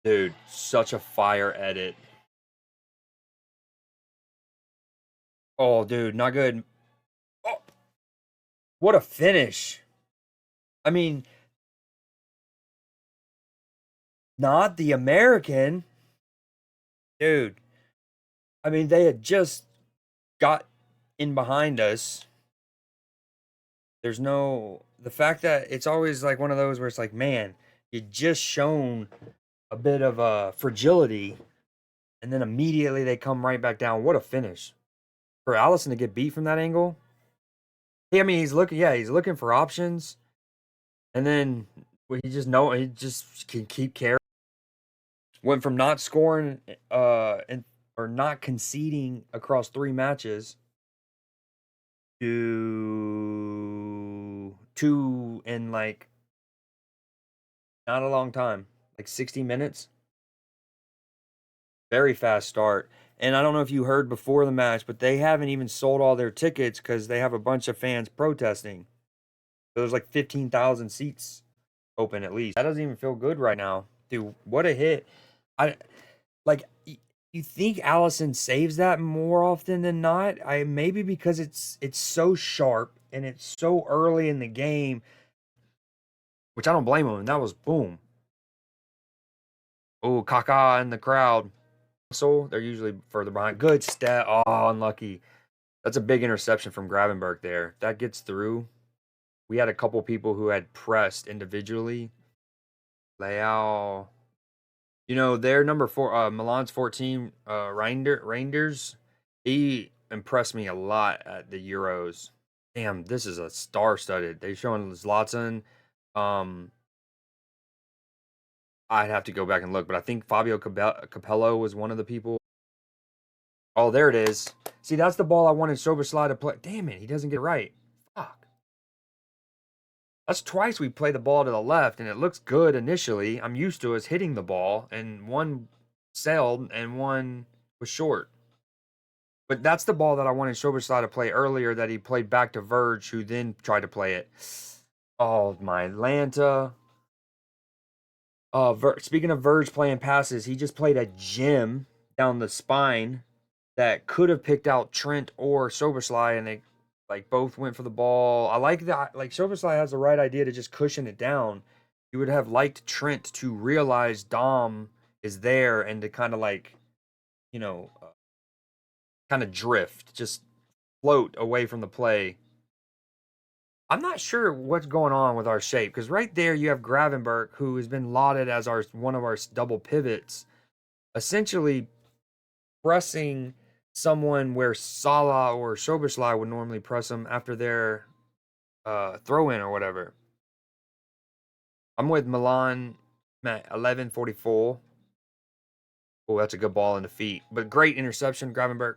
Dude, such a fire edit. Oh, dude, not good. Oh, what a finish. I mean, not the American. Dude, I mean, they had just got in behind us. There's no, the fact that it's always like one of those where it's like, man, you just shown a bit of fragility, and then immediately they come right back down. What a finish. For Allison to get beat from that angle. I mean, he's looking for options, and then he just can keep carrying. Went from not scoring and or not conceding across 3 matches to two in like not a long time, like 60 minutes. Very fast start. And I don't know if you heard before the match, but they haven't even sold all their tickets because they have a bunch of fans protesting. So there's like 15,000 seats open at least. That doesn't even feel good right now. Dude, what a hit. I like you think Allison saves that more often than not? I maybe because it's so sharp and it's so early in the game, which I don't blame him. That was boom. Oh, Kaka in the crowd. So they're usually further behind. Good stat. Oh, unlucky. That's a big interception from Gravenberg there. That gets through. We had a couple people who had pressed individually. Leao. You know, their number four, Milan's 14, Reinders, he impressed me a lot at the Euros. Damn, this is a star-studded. They're showing Zlatan. Um, I'd have to go back and look, but I think Fabio Capello was one of the people. Oh, there it is. See, that's the ball I wanted Soberslai to play. Damn it, he doesn't get it right. Fuck. That's twice we play the ball to the left, and it looks good initially. I'm used to us hitting the ball, and one sailed and one was short. But that's the ball that I wanted Soberslai to play earlier that he played back to Verge, who then tried to play it. Oh, my Atlanta. Speaking of Verge playing passes, he just played a gem down the spine that could have picked out Trent or Soberslai, and they like both went for the ball. I like that. Like Soberslai has the right idea to just cushion it down. You would have liked Trent to realize Dom is there and to kind of like, you know, kind of drift, just float away from the play. I'm not sure what's going on with our shape because right there you have Gravenberg, who has been lauded as our one of our double pivots, essentially pressing someone where Salah or Soberslai would normally press them after their throw in or whatever. I'm with Milan at 11:44. Oh, that's a good ball in the feet, but great interception, Gravenberg.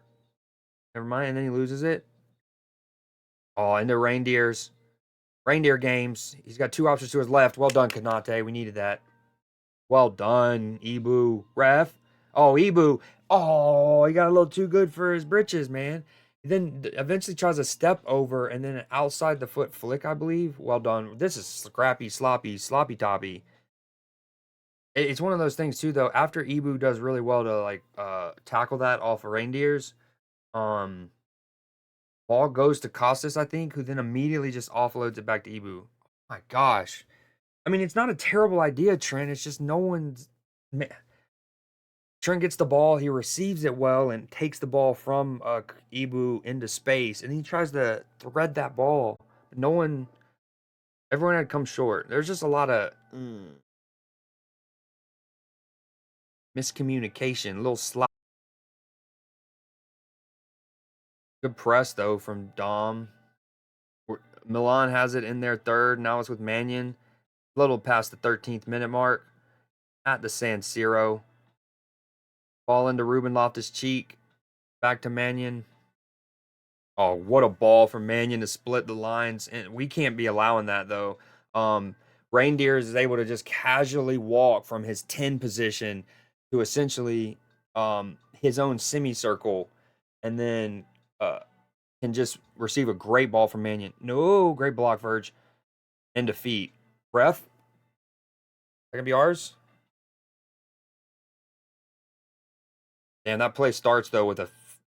Never mind, and then he loses it. Oh, and the reindeer games. He's got two options to his left. Well done, Kanate. We needed that. Well done, Ibu. Ref. Oh, Ibu. Oh, he got a little too good for his britches, man. He then eventually tries a step over and then an outside the foot flick, I believe. Well done. This is scrappy, sloppy toppy. It's one of those things too, though. After Ibu does really well to like tackle that off of reindeers, um, ball goes to Costas, I think, who then immediately just offloads it back to Ibu. Oh my gosh. I mean, it's not a terrible idea, Trent. It's just no one's. Trent gets the ball, he receives it well, and takes the ball from Ibu into space, and he tries to thread that ball. But no one, everyone had come short. There's just a lot of miscommunication, a little slap. Good press though from Dom. Milan has it in their third. Now it's with Mannion. A little past the 13th minute mark at the San Siro. Ball into Ruben Loftus-Cheek. Back to Mannion. Oh, what a ball from Mannion to split the lines. And we can't be allowing that, though. Reindeers is able to just casually walk from his 10 position to essentially his own semicircle and then can just receive a great ball from Mannion. No, great block, Verge. And defeat. Ref, that going to be ours? And that play starts though with a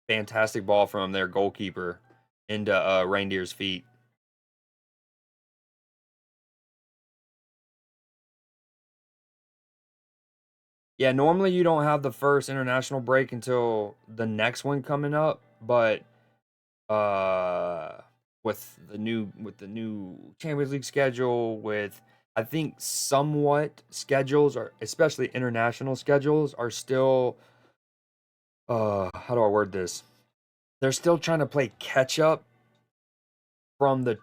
fantastic ball from their goalkeeper into Reindeer's feet. Yeah, normally you don't have the first international break until the next one coming up, but uh with the new Champions League schedule, with I think somewhat schedules are, especially international schedules, are still how do I word this? They're still trying to play catch up from the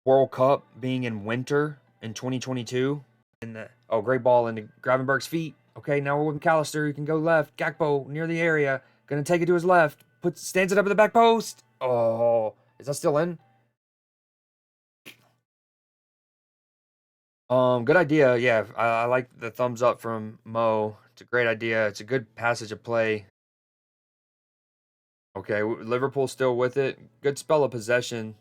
World Cup being in winter in 2022. And oh, great ball into Gravenberg's feet. Okay, now we're with McAllister. He can go left. Gakpo near the area. Gonna take it to his left. Stands it up at the back post. Oh, is that still in? Good idea. Yeah, I like the thumbs up from Mo. It's a great idea. It's a good passage of play. Okay, Liverpool still with it. Good spell of possession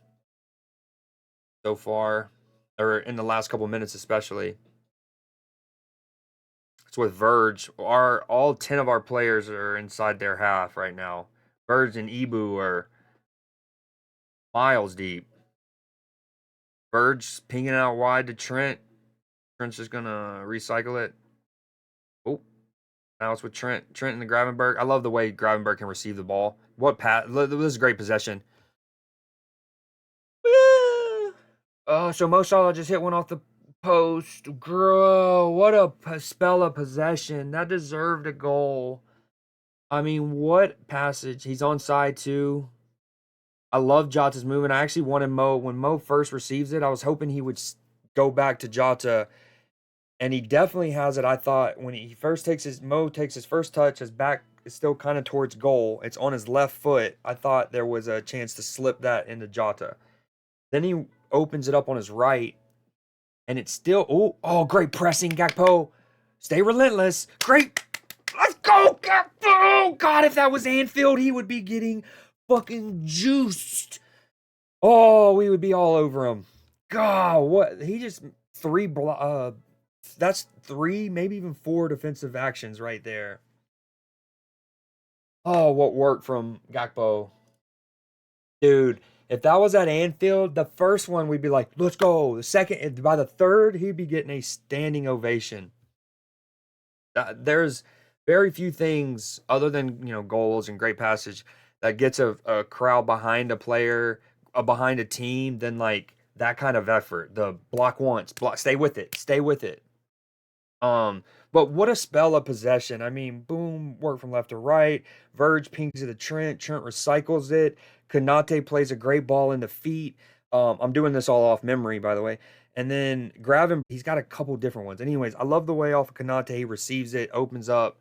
so far, or in the last couple minutes especially. It's with Verge. All 10 of our players are inside their half right now. Verge and Ibu are miles deep. Verge pinging out wide to Trent. Trent's just gonna recycle it. Oh, now it's with Trent. Trent and the Gravenberg. I love the way Gravenberg can receive the ball. What pass? This is great possession. Oh, so Mo Salah just hit one off the post. Girl, what a spell of possession. That deserved a goal. I mean, what passage? He's on side too. I love Jota's movement. I actually wanted Mo, when Mo first receives it, I was hoping he would go back to Jota, and he definitely has it. I thought when he first Mo takes his first touch, his back is still kind of towards goal. It's on his left foot. I thought there was a chance to slip that into Jota. Then he opens it up on his right, and it's still, oh, great pressing, Gakpo. Stay relentless. Great. Let's go, Gakpo. God, if that was Anfield, he would be getting fucking juiced. Oh, we would be all over him. God, what? He just that's 3, maybe even 4 defensive actions right there. Oh, what work from Gakpo. Dude, if that was at Anfield, the first one we'd be like, let's go. The second, by the third, he'd be getting a standing ovation. There's very few things other than, goals and great passage that gets a crowd behind a player, behind a team, than like that kind of effort. The block once, stay with it, stay with it. But what a spell of possession. I mean, boom, work from left to right. Verge pings to the Trent. Trent recycles it. Konate plays a great ball in the feet. I'm doing this all off memory, by the way. And then Graven, he's got a couple different ones. Anyways, I love the way off of Konate he receives it, opens up.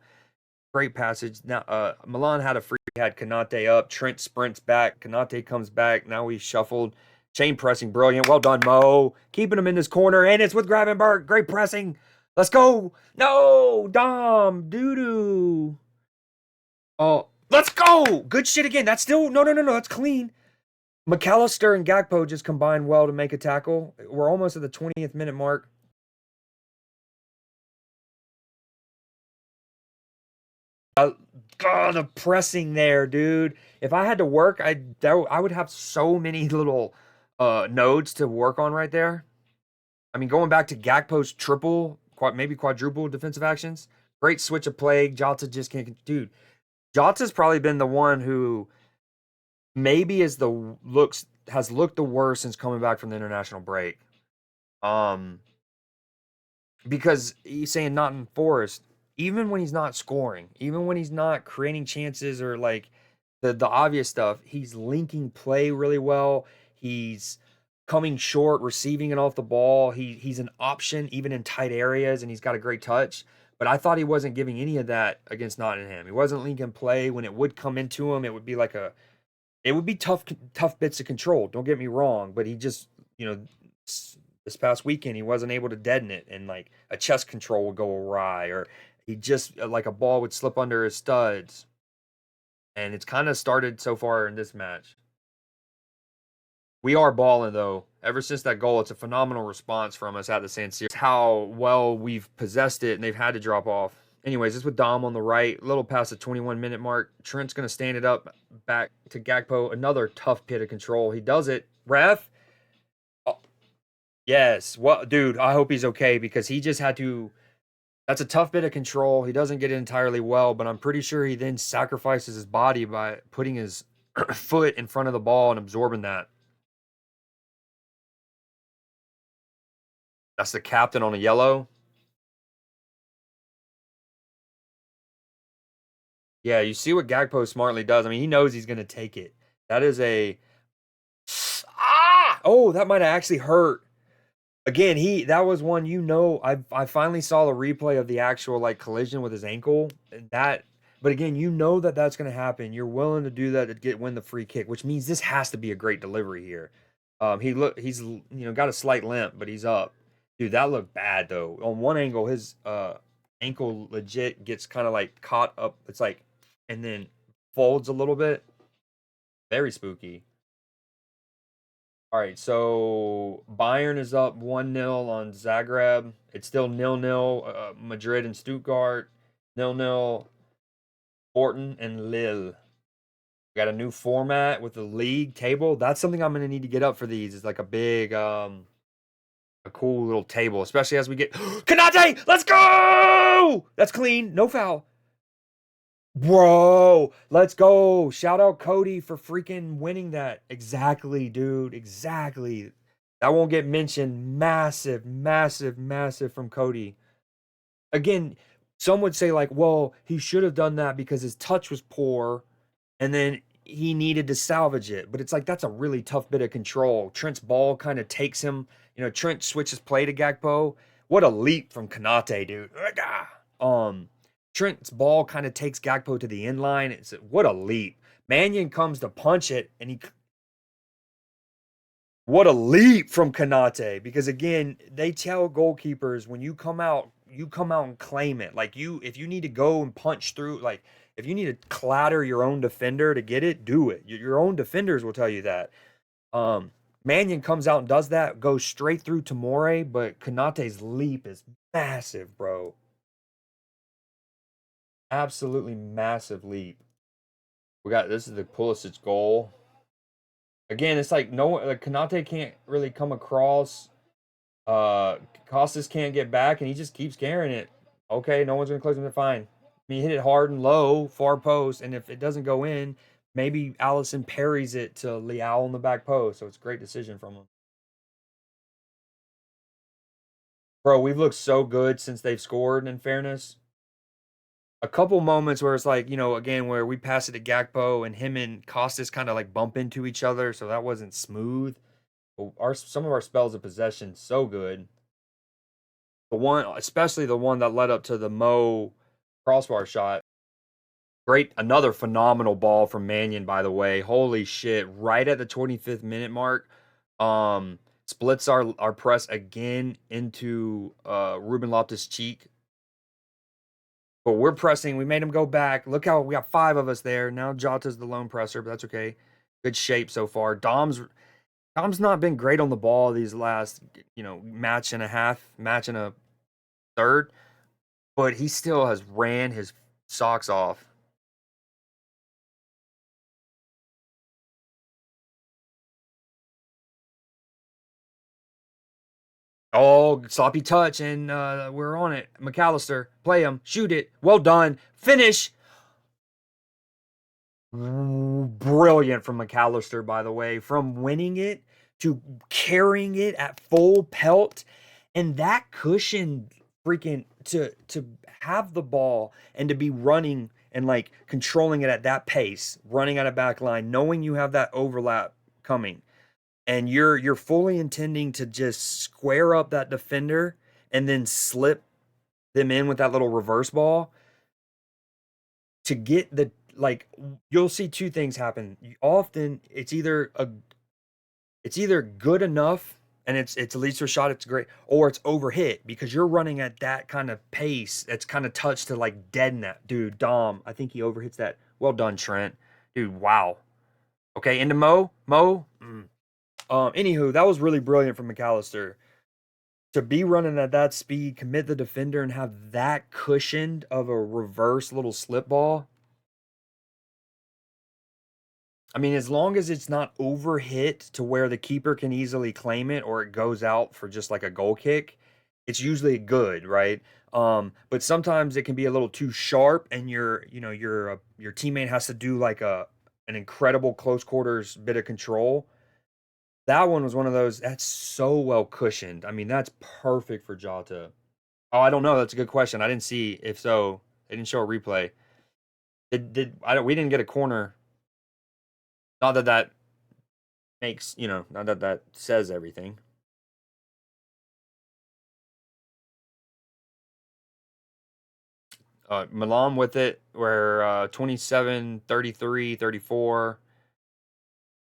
Great passage. Now, Milan had a free, had Konate up. Trent sprints back. Konate comes back. Now he's shuffled. Chain pressing, brilliant. Well done, Mo. Keeping him in this corner, and it's with Gravenberg. Great pressing. Let's go. No, Dom, doo-doo. Oh, let's go. Good shit again. That's still, no. That's clean. McAllister and Gakpo just combined well to make a tackle. We're almost at the 20th minute mark. God, the pressing there, dude. If I had to work, I would have so many little nodes to work on right there. I mean, going back to Gakpo's triple, maybe quadruple defensive actions. Great switch of play. Jota just can't. Dude, Jota's probably been the one who maybe has looked the worst since coming back from the international break. Because he's saying Nottingham Forest, even when he's not scoring, even when he's not creating chances or like the obvious stuff, he's linking play really well. He's coming short, receiving it off the ball. He's an option even in tight areas, and he's got a great touch. But I thought he wasn't giving any of that against Nottingham. He wasn't linking play. When it would come into him, it would be like it would be tough bits to control. Don't get me wrong, but he just, this past weekend he wasn't able to deaden it, and like a chest control would go awry, or he just like a ball would slip under his studs. And it's kind of started so far in this match. We are balling though. Ever since that goal, it's a phenomenal response from us at the San Siro. How well we've possessed it, and they've had to drop off. Anyways, it's with Dom on the right, a little past the 21-minute mark. Trent's going to stand it up back to Gakpo. Another tough pit of control. He does it. Ref. Oh, yes. Well, dude, I hope he's okay because he just had to. That's a tough bit of control. He doesn't get it entirely well, but I'm pretty sure he then sacrifices his body by putting his foot in front of the ball and absorbing that. That's the captain on a yellow. Yeah, you see what Gakpo smartly does. I mean, he knows he's going to take it. That is a oh, that might have actually hurt. Again, that was one, I finally saw the replay of the actual like collision with his ankle. And but again, that's going to happen. You're willing to do that to win the free kick, which means this has to be a great delivery here. He's got a slight limp, but he's up. Dude, that looked bad though. On one angle, his ankle legit gets kind of like caught up. It's like, and then folds a little bit. Very spooky. All right, so Bayern is up 1-0 on Zagreb. It's still 0-0. Madrid and Stuttgart, 0-0. Sporting and Lille. We got a new format with the league table. That's something I'm going to need to get up for these. It's like a big, a cool little table, especially as we get Kanate. Let's go! That's clean. No foul. Bro, let's go. Shout out Cody for freaking winning that. Exactly, dude. Exactly. That won't get mentioned. Massive, massive, massive from Cody. Again, some would say, like, well, he should have done that because his touch was poor and then he needed to salvage it. But it's like, that's a really tough bit of control. Trent's ball kind of takes him. Trent switches play to Gakpo. What a leap from Kanate, dude. Trent's ball kind of takes Gakpo to the end line. What a leap. Mannion comes to punch it, and what a leap from Kanate. Because again, they tell goalkeepers when you come out and claim it. Like if you need to go and punch through, like if you need to clatter your own defender to get it, do it. Your own defenders will tell you that. Mannion comes out and does that, goes straight through Tomori, but Kanate's leap is massive, bro. Absolutely massive leap. This is the Pulisic goal. Again, it's like Kanate can't really come across. Costas can't get back, and he just keeps carrying it. Okay, no one's gonna close him. They're fine. I mean, he hit it hard and low, far post, and if it doesn't go in, maybe Allison parries it to Leao on the back post. So it's a great decision from him. Bro, we've looked so good since they've scored. In fairness, a couple moments where it's like, again, where we pass it to Gakpo and him and Costas kind of like bump into each other, so that wasn't smooth. But some of our spells of possession so good. Especially the one that led up to the Mo crossbar shot. Great, another phenomenal ball from Mannion, by the way. Holy shit! Right at the 25th minute mark, splits our press again into Ruben Loftus-Cheek. But we're pressing. We made him go back. Look how we got 5 of us there. Now Jota's the lone presser, but that's okay. Good shape so far. Dom's not been great on the ball these last, match and a third, but he still has ran his socks off. Oh, sloppy touch, and we're on it. McAllister, play him, shoot it. Well done. Finish. Brilliant from McAllister, by the way. From winning it to carrying it at full pelt. And that cushion freaking to have the ball and to be running and like controlling it at that pace, running out of back line, knowing you have that overlap coming. And you're fully intending to just square up that defender and then slip them in with that little reverse ball to get you'll see 2 things happen. Often it's either good enough and it's at least a shot, it's great, or it's overhit because you're running at that kind of pace that's kind of touched to like deaden that. Dude, Dom, I think he overhits that. Well done, Trent. Dude, wow. Okay, into Mo. Anywho, that was really brilliant from McAllister. To be running at that speed, commit the defender, and have that cushioned of a reverse little slip ball. I mean, as long as it's not overhit to where the keeper can easily claim it or it goes out for just like a goal kick, it's usually good, right? But sometimes it can be a little too sharp, and your teammate has to do like an incredible close quarters bit of control. That one was one of those that's so well cushioned. I mean, that's perfect for Jota. Oh, I don't know. That's a good question. I didn't see. If so, they didn't show a replay. Did I don't we didn't get a corner. Not that that makes, not that that says everything. Milan with it, where 27, 33, 34.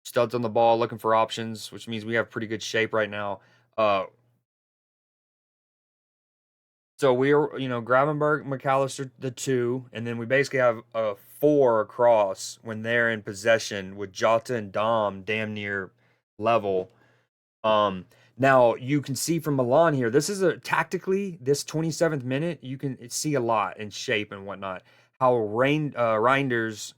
Studs on the ball, looking for options, which means we have pretty good shape right now. Uh, so we are, Gravenberg, McAllister, the two, and then we basically have a four across when they're in possession with Jota and Dom damn near level. Um, Now you can see from Milan here, this is a tactically, this 27th minute, you can see a lot in shape and whatnot. How Reinders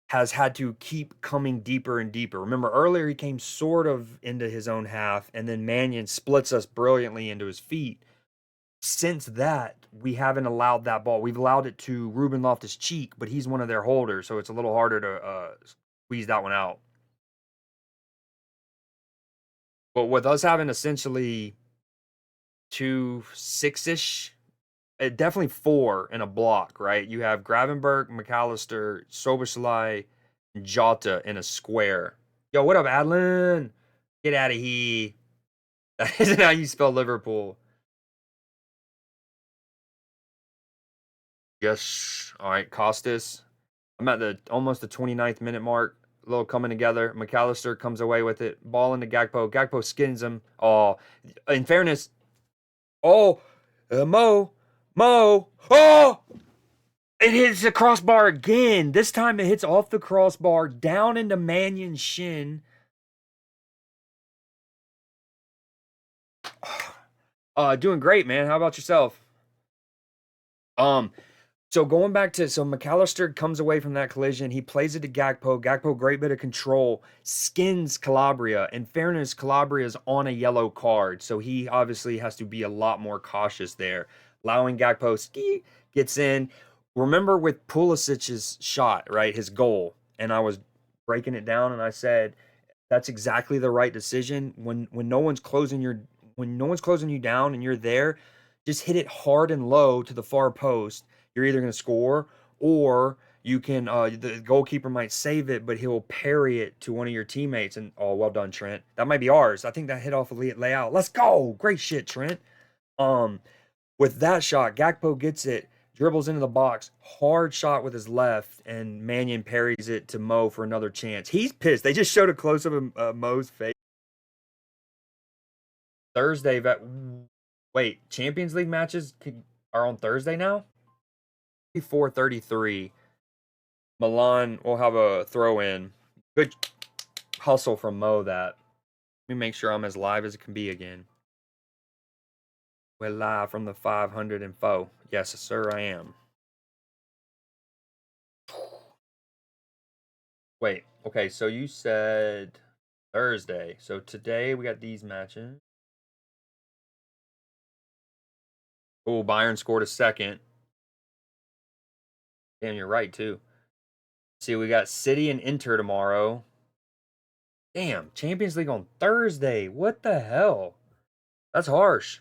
has had to keep coming deeper and deeper. Remember earlier he came sort of into his own half, and then Mannion splits us brilliantly into his feet. Since that, we haven't allowed that ball. We've allowed it to Ruben Loftus-Cheek, but he's one of their holders, so it's a little harder to squeeze that one out. But with us having essentially 2 6-ish, definitely 4 in a block, right? You have Gravenberg, McAllister, Soberslai, Jota in a square. Yo, what up, Adlin? Get out of here. That isn't how you spell Liverpool. Yes. All right, Costas. I'm at almost the 29th minute mark. A little coming together. McAllister comes away with it. Ball into Gakpo. Gakpo skins him. Oh, in fairness. Oh, Mo. Oh! It hits the crossbar again. This time it hits off the crossbar down into Mannion's shin. Doing great, man. How about yourself? Um, so going back to McAllister comes away from that collision. He plays it to Gakpo. Gakpo, great bit of control, skins Calabria. In fairness, Calabria is on a yellow card, so he obviously has to be a lot more cautious there. Allowing Gakpo gets in. Remember with Pulisic's shot, right? His goal, and I was breaking it down, and I said that's exactly the right decision. When no one's closing you down and you're there, just hit it hard and low to the far post. You're either going to score, or you can the goalkeeper might save it, but he'll parry it to one of your teammates. And oh, well done, Trent. That might be ours. I think that hit off a layout. Let's go. Great shit, Trent. Um, with that shot, Gakpo gets it, dribbles into the box, hard shot with his left, and Mannion parries it to Mo for another chance. He's pissed. They just showed a close up of Mo's face. Thursday, wait, Champions League matches are on Thursday now? 4:33. Milan will have a throw in. Good hustle from Mo that. Let me make sure I'm as live as it can be again. We're live from the 504. Yes, sir, I am. Wait, okay, so you said Thursday. So today we got these matches. Oh, Bayern scored a second. Damn, you're right, too. See, we got City and Inter tomorrow. Damn, Champions League on Thursday. What the hell? That's harsh.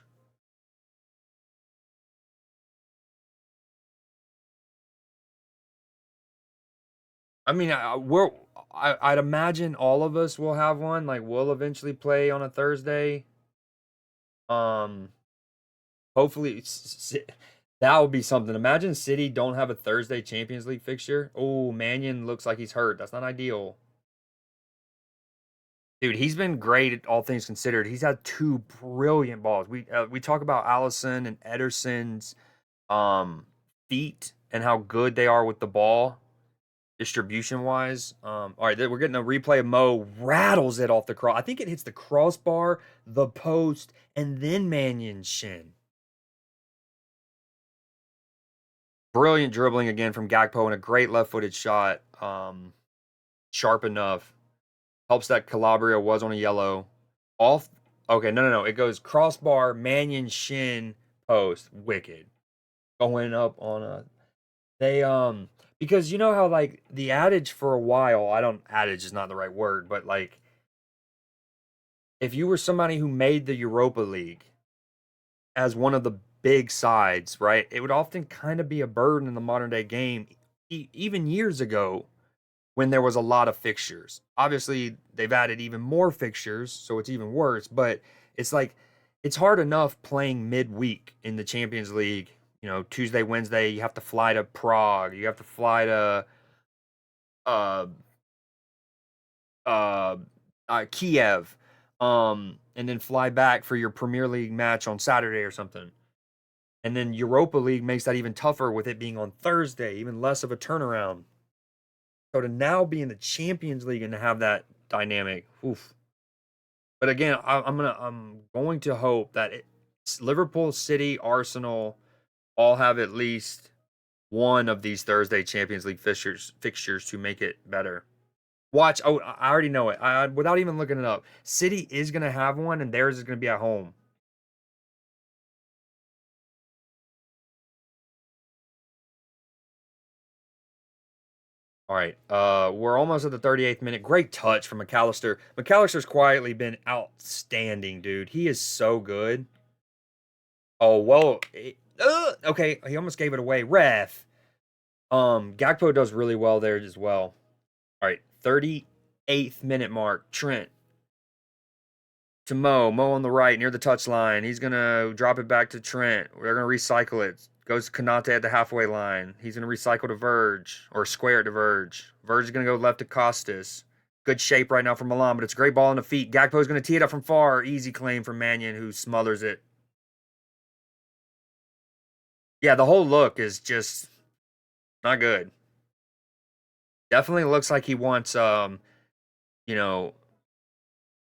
I mean, I'd imagine all of us will have one. Like, we'll eventually play on a Thursday. Um, Hopefully, that would be something. Imagine City don't have a Thursday Champions League fixture. Oh, Mannion looks like he's hurt. That's not ideal. Dude, he's been great, all things considered. He's had 2 brilliant balls. We talk about Allison and Ederson's um feet and how good they are with the ball. distribution wise. All right, we're getting a replay of Mo rattles it off the cross. I think it hits the crossbar, the post, and then Mannion's shin. Brilliant dribbling again from Gakpo and a great left-footed shot. Sharp enough. Helps that Calabria was on a yellow. Off. Okay, no. It goes crossbar, Mannion, shin, post. Wicked. Going up on a. They because you know how like the adage for a while. Adage is not the right word, but like if you were somebody who made the Europa League as one of the big sides, right? It would often kind of be a burden in the modern day game, even years ago when there was a lot of fixtures. Obviously, they've added even more fixtures, so it's even worse, but it's like it's hard enough playing midweek in the Champions League. You know, Tuesday, Wednesday, you have to fly to Prague, you have to fly to uh uh, Kiev, and then fly back for your Premier League match on Saturday or something. And then Europa League makes that even tougher with it being on Thursday, even less of a turnaround. So to now be in the Champions League and to have that dynamic, oof. But again, I'm going to hope that Liverpool, City, Arsenal all have at least one of these Thursday Champions League fixtures to make it better. Watch. Oh, I already know it. Without even looking it up, City is going to have one, and theirs is going to be at home. All right. We're almost at the 38th minute. Great touch from McAllister. McAllister's quietly been outstanding, dude. He is so good. Oh well. Okay. He almost gave it away. Ref. Gakpo does really well there as well. All right. 38th minute mark. Trent to Mo. Mo on the right near the touchline. He's gonna drop it back to Trent. We're gonna recycle it. Goes to Kanate at the halfway line. He's gonna recycle to Verge or square it to Verge. Verge is gonna go left to Costas. Good shape right now for Milan, but it's a great ball on the feet. Gakpo's gonna tee it up from far. Easy claim from Mannion, who smothers it. Yeah, the whole look is just not good. Definitely looks like he wants you know,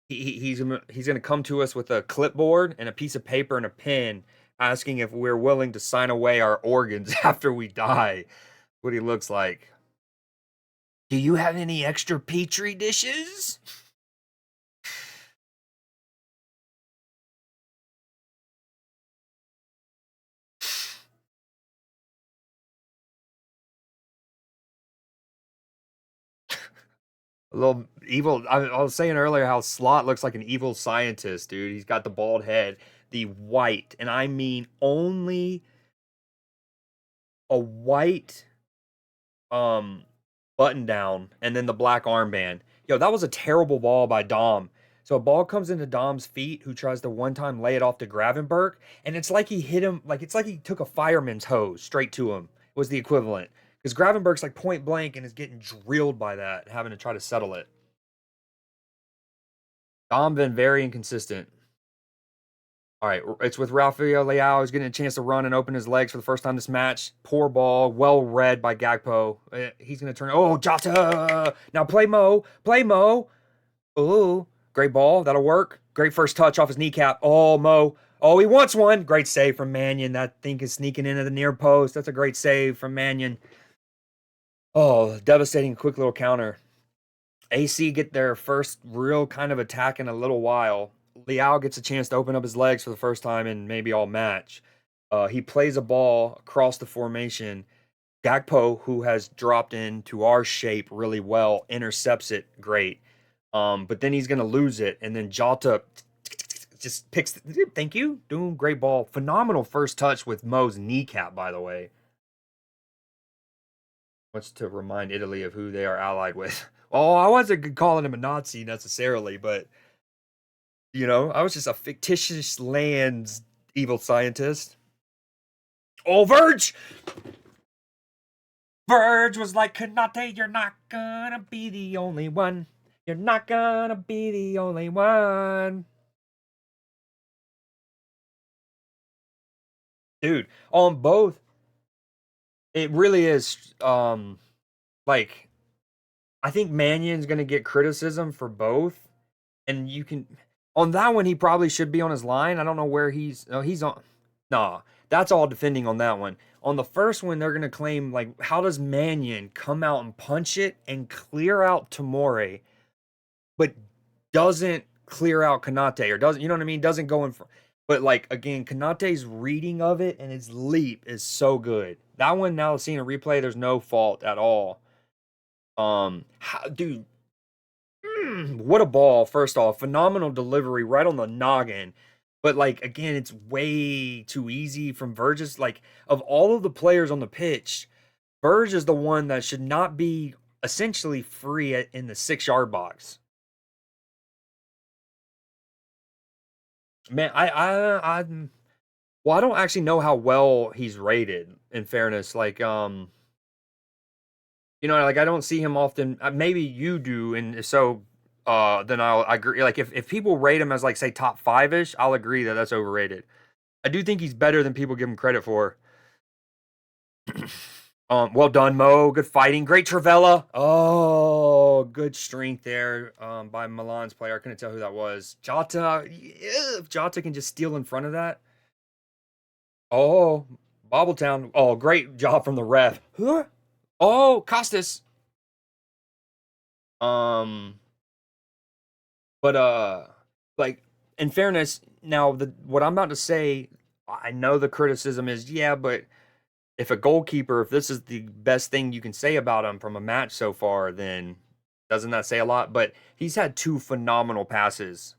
he's gonna come to us with a clipboard and a piece of paper and a pen, asking if we're willing to sign away our organs after we die. What he looks like. Do you have any extra petri dishes? A little evil. I was saying earlier how Slot looks like an evil scientist, dude. He's got the bald head, the white, and I mean only a white um button down and then the black armband. Yo, that was a terrible ball by Dom. So a ball comes into Dom's feet, who tries to one time lay it off to Gravenberg, and it's like he hit him, like it's like he took a fireman's hose straight to him. Was the equivalent. Because Gravenberg's like point blank and is getting drilled by that, having to try to settle it. Dom been very inconsistent. All right, it's with Rafael Leao. He's getting a chance to run and open his legs for the first time this match. Poor ball, well read by Gakpo. He's going to turn. Oh, Jota! Now play Mo. Play Mo. Ooh, great ball. That'll work. Great first touch off his kneecap. Oh, Mo. Oh, he wants one. Great save from Mannion. That thing is sneaking into the near post. That's a great save from Mannion. Oh, devastating quick little counter. AC get their first real kind of attack in a little while. Liao gets a chance to open up his legs for the first time in maybe all match. He plays a ball across the formation. Gakpo, who has dropped into our shape really well, intercepts it great. But then he's going to lose it. And then Jota just picks. Thank you. Doing great ball. Phenomenal first touch with Mo's kneecap, by the way. Wants to remind Italy of who they are allied with. Oh, I wasn't calling him a Nazi necessarily, but I was just a fictitious land's evil scientist. Oh, Verge! Verge was like, Kanate, you're not gonna be the only one. You're not gonna be the only one. Dude, on both, it really is, like, I think Mannion's going to get criticism for both, and you can on that one he probably should be on his line. I don't know where he's. No, he's on. Nah, that's all defending on that one. On the first one, they're going to claim like, how does Mannion come out and punch it and clear out Tamore, but doesn't clear out Kanate or doesn't, you know what I mean? Doesn't go in front. But like again, Kanate's reading of it and his leap is so good. That one now seeing a replay, there's no fault at all. Dude, what a ball! First off, phenomenal delivery right on the noggin. But like again, it's way too easy from Verge's. Like of all of the players on the pitch, Verge is the one that should not be essentially free in the 6-yard box. Man, well, I don't actually know how well he's rated. In fairness, like like I don't see him often. Maybe you do, and if so, then I agree. Like if people rate him as like say top 5-ish, I'll agree that that's overrated. I do think he's better than people give him credit for. Well done, Mo. Good fighting. Great Travella. Oh, good strength there by Milan's player. I couldn't tell who that was. Jota. If Jota can just steal in front of that. Oh, Bobbletown. Oh, great job from the ref. Huh? Oh, Costas. Um, but like in fairness, now what I'm about to say, I know the criticism is, yeah, but if a goalkeeper, if this is the best thing you can say about him from a match so far, then doesn't that say a lot? But he's had 2 phenomenal passes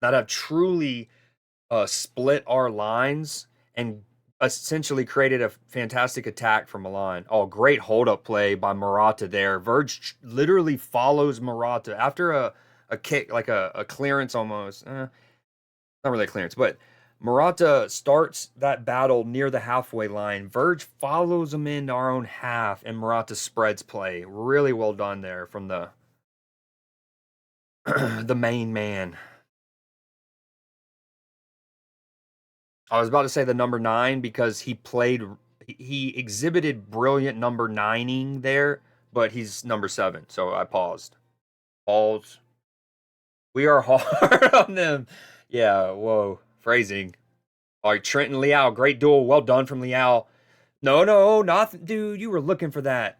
that have truly split our lines and essentially created a fantastic attack for Milan. Oh, great hold up play by Morata there. Verge literally follows Morata after a kick, like a clearance almost. Not really a clearance, but Morata starts that battle near the halfway line. Verge follows him into our own half, and Morata spreads play. Really well done there from the the main man. I was about to say the number 9 because he exhibited brilliant number 9ing there, but he's number 7. So I paused. Pause. We are hard on them. Yeah, whoa. Phrasing. All right, Trent and Liao, great duel. Well done from Liao. No, nothing. Dude, you were looking for that.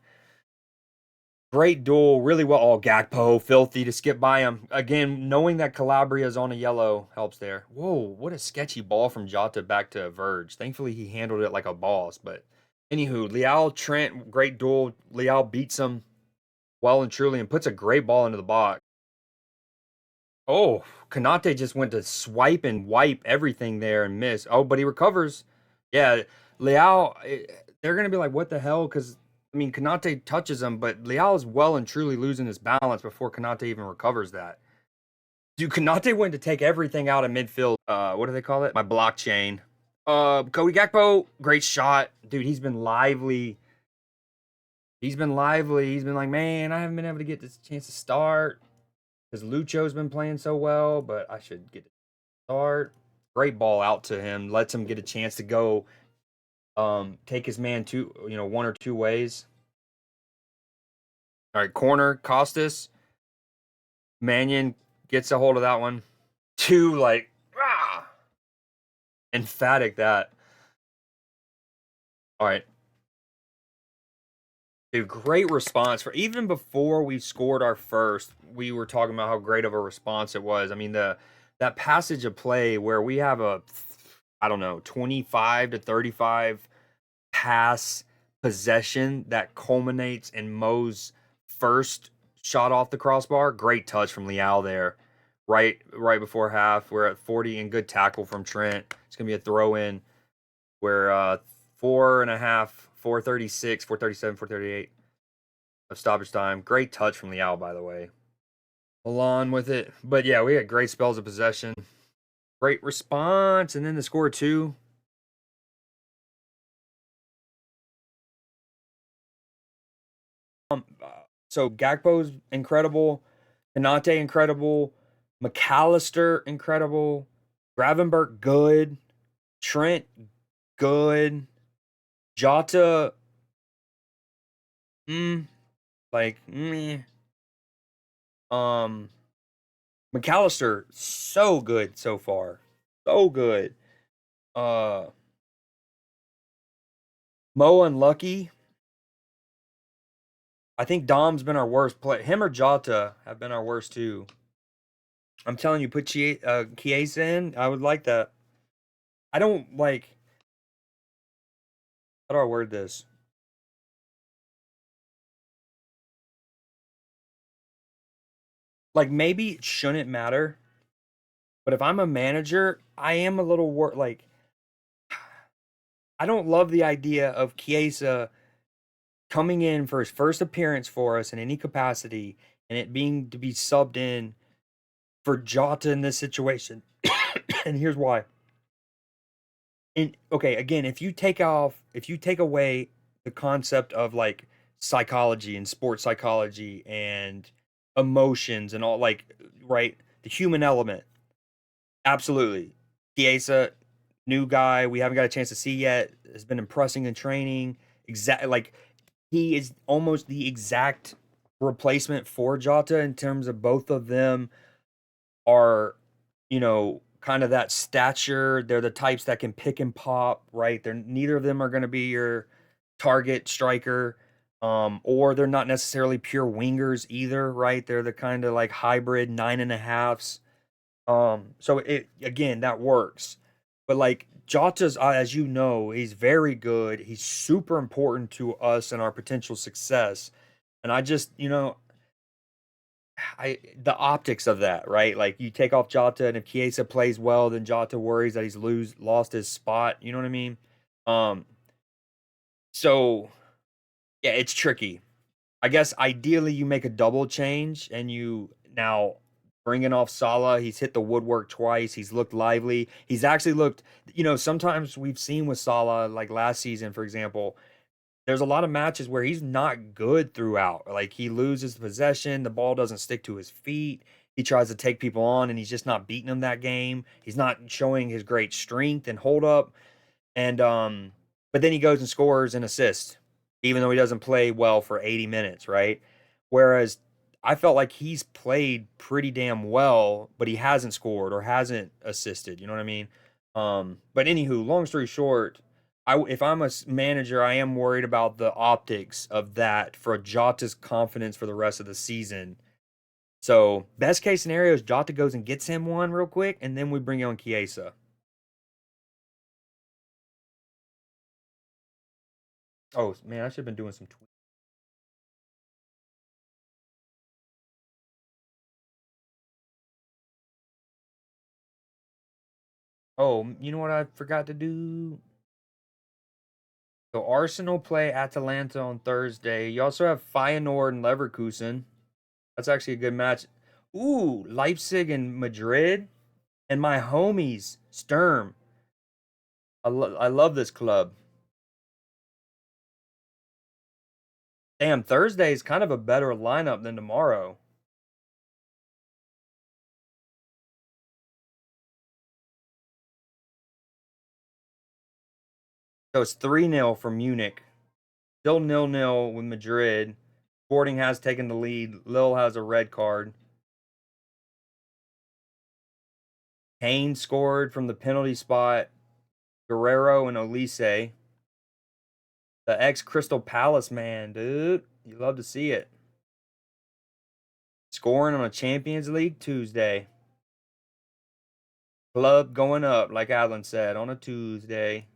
Great duel, really well. Oh, Gakpo, filthy to skip by him. Again, knowing that Calabria is on a yellow helps there. Whoa, what a sketchy ball from Jota back to Verge. Thankfully, he handled it like a boss. But anywho, Liao, Trent, great duel. Liao beats him well and truly and puts a great ball into the box. Oh, Kanate just went to swipe and wipe everything there and miss. Oh, but he recovers. Yeah, Liao, they're going to be like, what the hell? Because, I mean, Kanate touches him, but Liao is well and truly losing his balance before Kanate even recovers that. Dude, Kanate went to take everything out of midfield. What do they call it? My blockchain. Cody Gakpo, great shot. Dude, he's been lively. He's been lively. He's been like, man, I haven't been able to get this chance to start because Lucho's been playing so well, but I should get to start. Great ball out to him, lets him get a chance to go take his man one or two ways. All right, corner, Costas. Mannion gets a hold of that one. 2, like, emphatic that. All right. Dude, great response for even before we scored our first. We were talking about how great of a response it was. I mean, that passage of play where we have I don't know, 25 to 35 pass possession that culminates in Mo's first shot off the crossbar. Great touch from Liao there. Right before half. We're at 40 and good tackle from Trent. It's gonna be a throw in. We're 4.5, 436, 437, 438 of stoppage time. Great touch from Liao, by the way. Milan with it. But yeah, we had great spells of possession. Great response. And then the score 2. So Gakpo's incredible. Kanate incredible. McAllister incredible. Gravenberg good. Trent good. Jota like meh. Um, McAllister, so good so far. So good. Uh, Mo and Lucky. I think Dom's been our worst play. Him or Jota have been our worst too. I'm telling you, put Chiesa in. I would like that. I don't like. How do I word this? Like maybe it shouldn't matter, but if I'm a manager, I am a little like I don't love the idea of Chiesa coming in for his first appearance for us in any capacity and it being to be subbed in for Jota in this situation. And here's why. And okay, again, if you take away the concept of like psychology and sports psychology and emotions and all like right, the human element, absolutely. Chiesa, new guy, we haven't got a chance to see yet, has been impressing in training. Exact like he is almost the exact replacement for Jota in terms of both of them are, kind of that stature. They're the types that can pick and pop, right? They're neither of them are going to be your target striker, or they're not necessarily pure wingers either, right? They're the kind of like hybrid 9.5s. So it again that works, but like Jota's, as you know, he's very good. He's super important to us and our potential success. And I just, I the optics of that, right? Like you take off Jota, and if Chiesa plays well, then Jota worries that he's lost his spot. You know what I mean? Um, so yeah, it's tricky. I guess ideally you make a double change and you now bringing off Salah. He's hit the woodwork twice. He's looked lively. He's actually looked. Sometimes we've seen with Salah, like last season, for example, there's a lot of matches where he's not good throughout. Like he loses possession, the ball doesn't stick to his feet. He tries to take people on, and he's just not beating them that game. He's not showing his great strength and hold up. And but then he goes and scores and assists, even though he doesn't play well for 80 minutes, right? Whereas I felt like he's played pretty damn well, but he hasn't scored or hasn't assisted. You know what I mean? But anywho, long story short, if I'm a manager, I am worried about the optics of that for Jota's confidence for the rest of the season. So best case scenario is Jota goes and gets him one real quick, and then we bring on Chiesa. Oh man, I should have been doing some tweets. Oh, you know what I forgot to do? So Arsenal play Atalanta on Thursday. You also have Feyenoord and Leverkusen. That's actually a good match. Ooh, Leipzig and Madrid, and my homies Sturm. I love this club. Damn, Thursday is kind of a better lineup than tomorrow. So it's 3-0 for Munich. Still 0-0 with Madrid. Sporting has taken the lead. Lille has a red card. Kane scored from the penalty spot. Guerrero and Olise. The ex Crystal Palace man, dude. You love to see it. Scoring on a Champions League Tuesday. Club going up, like Alan said, on a Tuesday.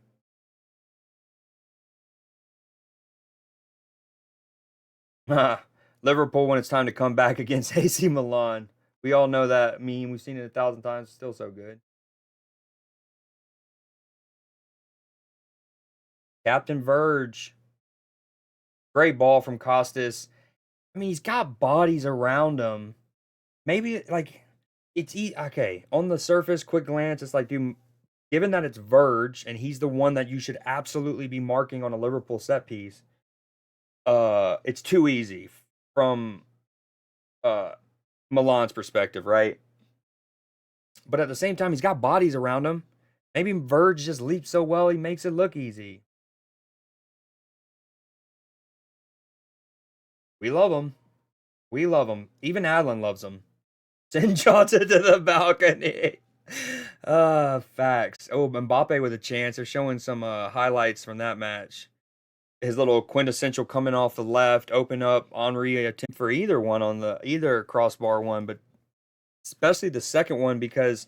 Liverpool when it's time to come back against AC Milan. We all know that meme. We've seen it 1,000 times. Still so good. Captain Verge. Great ball from Costas. I mean, he's got bodies around him. Maybe like okay. On the surface, quick glance, it's like, dude, given that it's Verge and he's the one that you should absolutely be marking on a Liverpool set piece, it's too easy from uh Milan's perspective, right? But at the same time, he's got bodies around him. Maybe Verge just leaps so well he makes it look easy. We love him. We love him. Even Adlin loves him. Send Jota to the balcony. Facts. Oh, Mbappe with a chance. They're showing some highlights from that match. His little quintessential coming off the left, open up Henri attempt for either one on the either crossbar one, but especially the second one because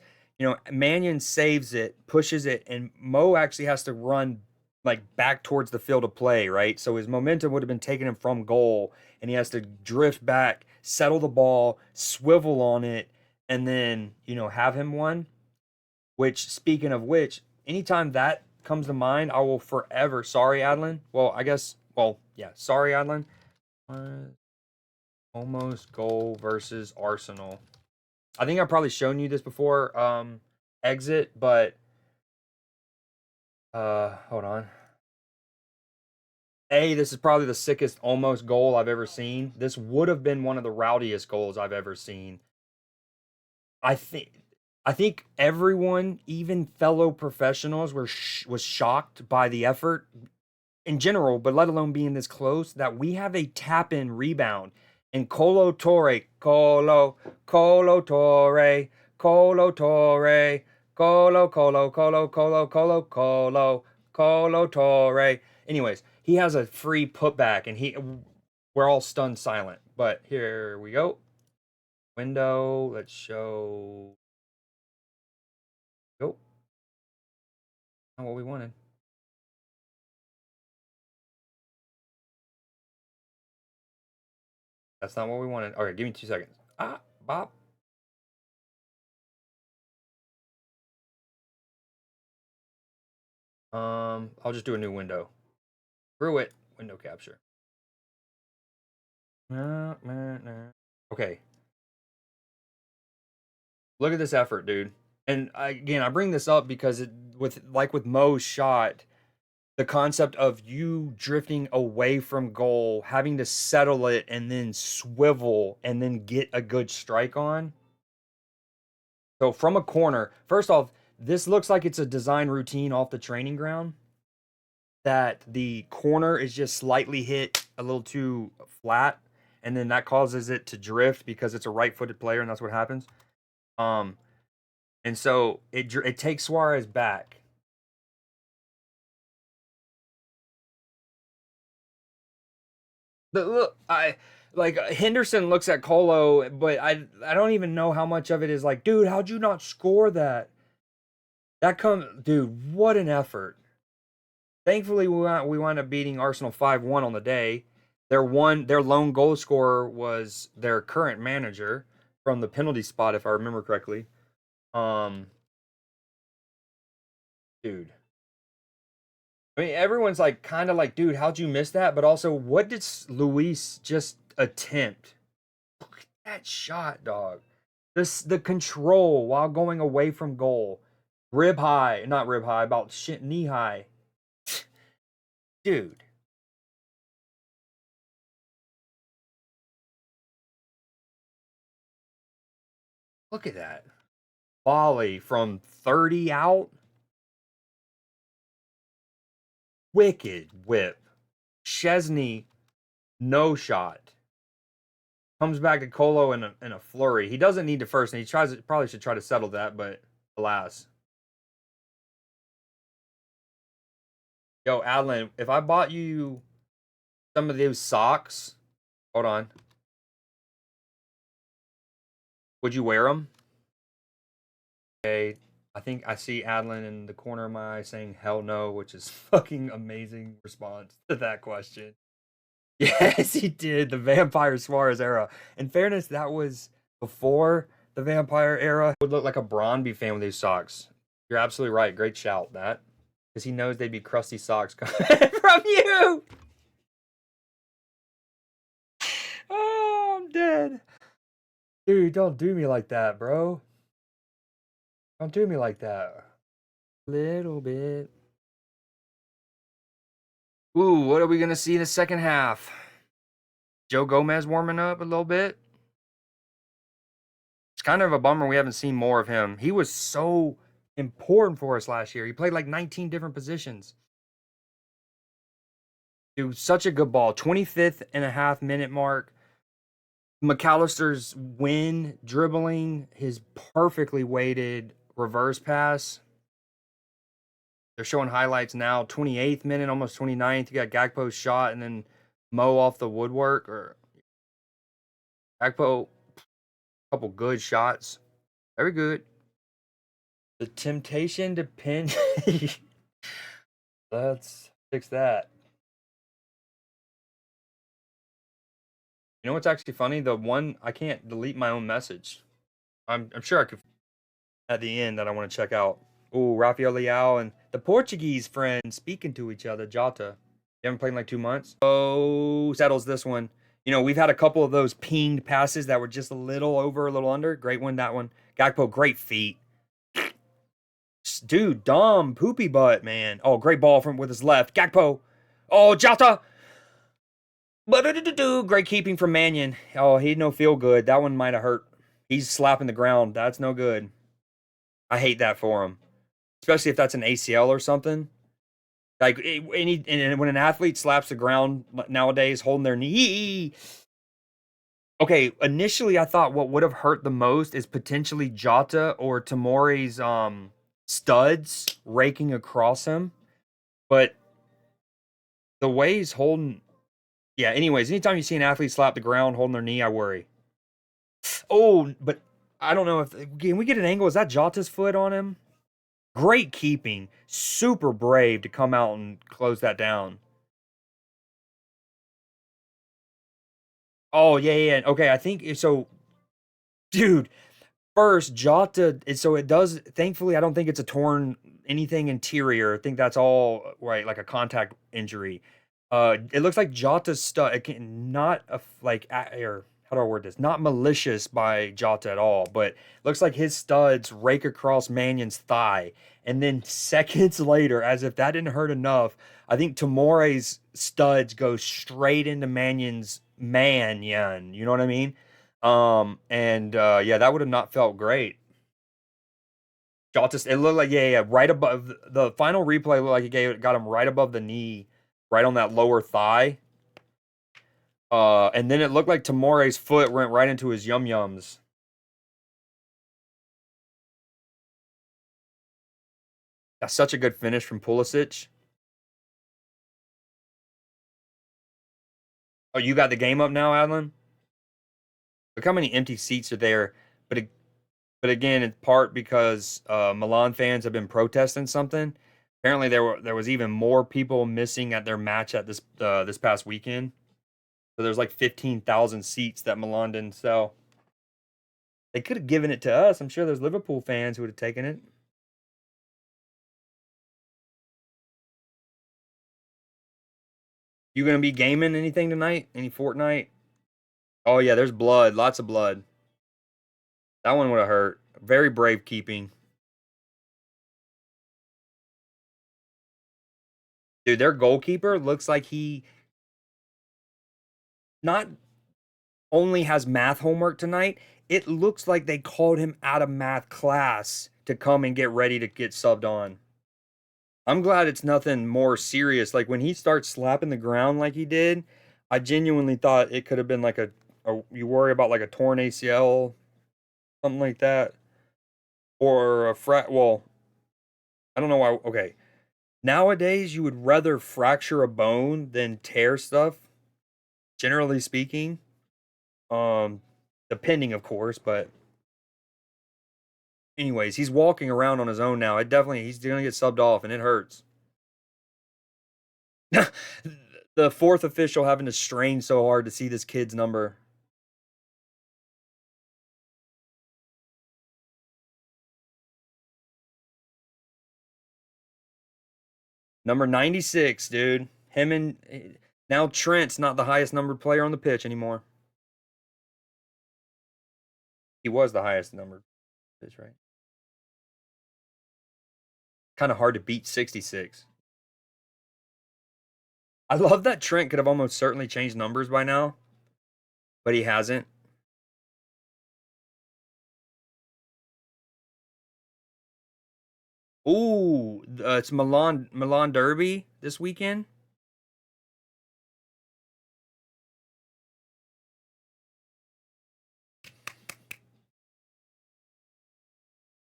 Mannion saves it, pushes it, and Mo actually has to run like back towards the field of play, right? So his momentum would have been taking him from goal, and he has to drift back, settle the ball, swivel on it, and then have him one. Which, speaking of which, anytime that comes to mind, I will forever. Sorry, Adlin. Well, I guess. Well, yeah. Sorry, Adlin. Almost goal versus Arsenal. I think I've probably shown you this before. Exit, but hold on. This is probably the sickest almost goal I've ever seen. This would have been one of the rowdiest goals I've ever seen. I think everyone, even fellow professionals, was shocked by the effort in general, but let alone being this close, that we have a tap-in rebound. And Colo Torre, Colo Torre, Colo Torre, Colo Torre. Anyways, he has a free putback, and we're all stunned silent. But here we go. Window, let's show. Go. Not what we wanted. That's not what we wanted. All right, give me 2 seconds. Bob. I'll just do a new window. Through it. Window capture. Okay. Look at this effort, dude. And I bring this up because with Mo's shot, the concept of you drifting away from goal, having to settle it and then swivel and then get a good strike on. So from a corner, first off, this looks like it's a design routine off the training ground. That the corner is just slightly hit a little too flat, and then that causes it to drift because it's a right-footed player, and that's what happens. And so it takes Suarez back. Look, Henderson looks at Colo, but I don't even know how much of it is like, dude, how'd you not score that? Dude, what an effort. Thankfully, we wound up beating Arsenal 5-1 on the day. Their lone goal scorer was their current manager from the penalty spot, if I remember correctly. Dude. I mean, everyone's like kind of like, dude, how'd you miss that? But also, what did Luis just attempt? Look at that shot, dog. The control while going away from goal. Not rib high, about shit knee high. Dude. Look at that. Volley from 30 out. Wicked whip. Chesney, no shot. Comes back to Colo in a flurry. He doesn't need to first, and probably should try to settle that, but alas. Yo, Adlin, if I bought you some of those socks, hold on. Would you wear them? Okay, I think I see Adlin in the corner of my eye saying hell no, which is fucking amazing response to that question. Yes, he did. The Vampire Suarez era. In fairness, that was before the Vampire era. Would look like a Brondby fan with these socks. You're absolutely right. Great shout, that. Because he knows they'd be crusty socks coming from you. Oh, I'm dead. Dude, don't do me like that, bro. Don't do me like that. Little bit. Ooh, what are we going to see in the second half? Joe Gomez warming up a little bit. It's kind of a bummer we haven't seen more of him. He was so important for us last year. He played like 19 different positions. Dude, such a good ball. 25th and a half minute mark. McAllister's win dribbling, his perfectly weighted reverse pass. They're showing highlights now. 28th minute, almost 29th. You got Gakpo's shot and then Mo off the woodwork. Or Gakpo, couple good shots. Very good. The temptation to pin. Let's fix that. You know what's actually funny? The one I can't delete my own message. I'm sure I could at the end that I want to check out. Ooh, Rafael Leao and the Portuguese friend speaking to each other. Jota. You haven't played in like 2 months. Oh, settles this one. You know, we've had a couple of those pinged passes that were just a little over, a little under. Great one, that one. Gakpo, great feet. Dude, dumb, poopy butt, man. Oh, great ball from with his left. Gakpo. Oh, Jota. Great keeping from Mannion. Oh, he no feel good. That one might have hurt. He's slapping the ground. That's no good. I hate that for him, especially if that's an ACL or something. Like and when an athlete slaps the ground nowadays, holding their knee. Okay, initially I thought what would have hurt the most is potentially Jota or Tomori's studs raking across him, but the way he's holding. Yeah. Anyways, anytime you see an athlete slap the ground holding their knee, I worry. Oh, but I don't know if can we get an angle? Is that Jota's foot on him? Great keeping. Super brave to come out and close that down. Oh, yeah, yeah. Okay, I think so. Dude, first, Jota, so it does, thankfully, I don't think it's a torn anything interior. I think that's all right, like a contact injury. It looks like Jota's stuff, it can, not a, like, or how do I word this? Not malicious by Jota at all, but looks like his studs rake across Mannion's thigh. And then seconds later, as if that didn't hurt enough, I think Tomori's studs go straight into Mannion's Mannion. You know what I mean? And yeah, that would have not felt great. Jota, it looked like yeah, right above the final replay looked like it got him right above the knee, right on that lower thigh. And then it looked like Tomori's foot went right into his yum-yums. That's such a good finish from Pulisic. Oh, you got the game up now, Adlin? Look how many empty seats are there. But again, in part because Milan fans have been protesting something. Apparently, there was even more people missing at their match at this past weekend. So there's like 15,000 seats that Milan didn't sell. They could have given it to us. I'm sure there's Liverpool fans who would have taken it. You gonna be gaming anything tonight? Any Fortnite? Oh yeah, there's blood. Lots of blood. That one would have hurt. Very brave keeping. Dude, their goalkeeper looks like he not only has math homework tonight, it looks like they called him out of math class to come and get ready to get subbed on. I'm glad it's nothing more serious. Like when he starts slapping the ground like he did, I genuinely thought it could have been like a you worry about like a torn ACL, something like that, or a well, I don't know why. Okay, nowadays you would rather fracture a bone than tear stuff. Generally speaking, um, depending of course, but anyways, he's walking around on his own now. It definitely he's gonna get subbed off, and it hurts. The fourth official having to strain so hard to see this kid's number. Number 96, dude. Him and now Trent's not the highest numbered player on the pitch anymore. He was the highest numbered pitch, right? Kind of hard to beat 66. I love that Trent could have almost certainly changed numbers by now, but he hasn't. Ooh, it's Milan Derby this weekend.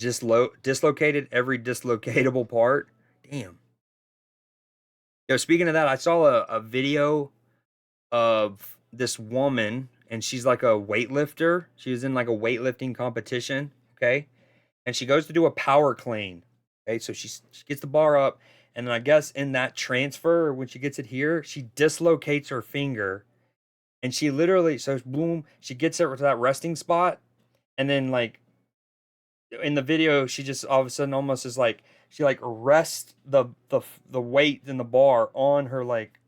Just dislocated every dislocatable part. Damn. Yo, speaking of that, I saw a video of this woman, and she's like a weightlifter. She was in like a weightlifting competition. Okay. And she goes to do a power clean. Okay. So she gets the bar up. And then I guess in that transfer, when she gets it here, she dislocates her finger. And she literally, so boom, she gets it to that resting spot. And then, like, in the video, she just all of a sudden almost is like, she like rests the weight in the bar on her like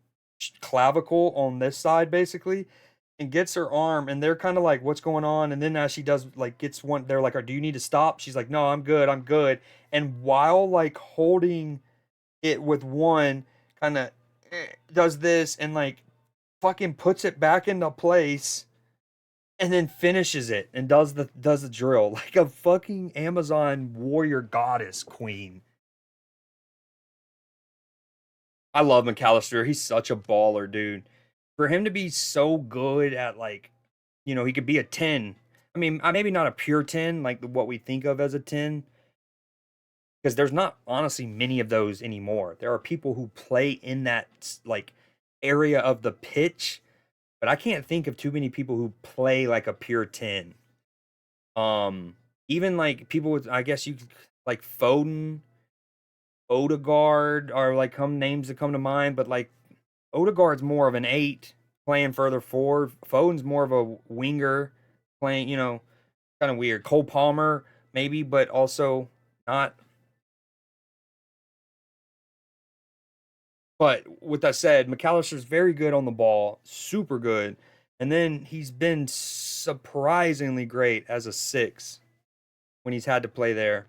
clavicle on this side basically, and gets her arm, and they're kind of like, what's going on? And then as she does, like, gets one, they're like, do you need to stop? She's like, no, I'm good. And while like holding it with one, kind of does this and like fucking puts it back into place, and then finishes it and does the drill like a fucking Amazon warrior goddess queen. I love McAllister. He's such a baller, dude. For him to be so good at, like, he could be a 10. I mean, maybe not a pure 10 like what we think of as a 10, because there's not honestly many of those anymore. There are people who play in that like area of the pitch, but I can't think of too many people who play like a pure 10. Even like people with, I guess you could, like Foden, Odegaard are like come names that come to mind, but like Odegaard's more of an 8 playing further forward. Foden's more of a winger playing, kind of weird. Cole Palmer maybe, but also not. But with that said, McAllister's very good on the ball, super good. And then he's been surprisingly great as a 6 when he's had to play there.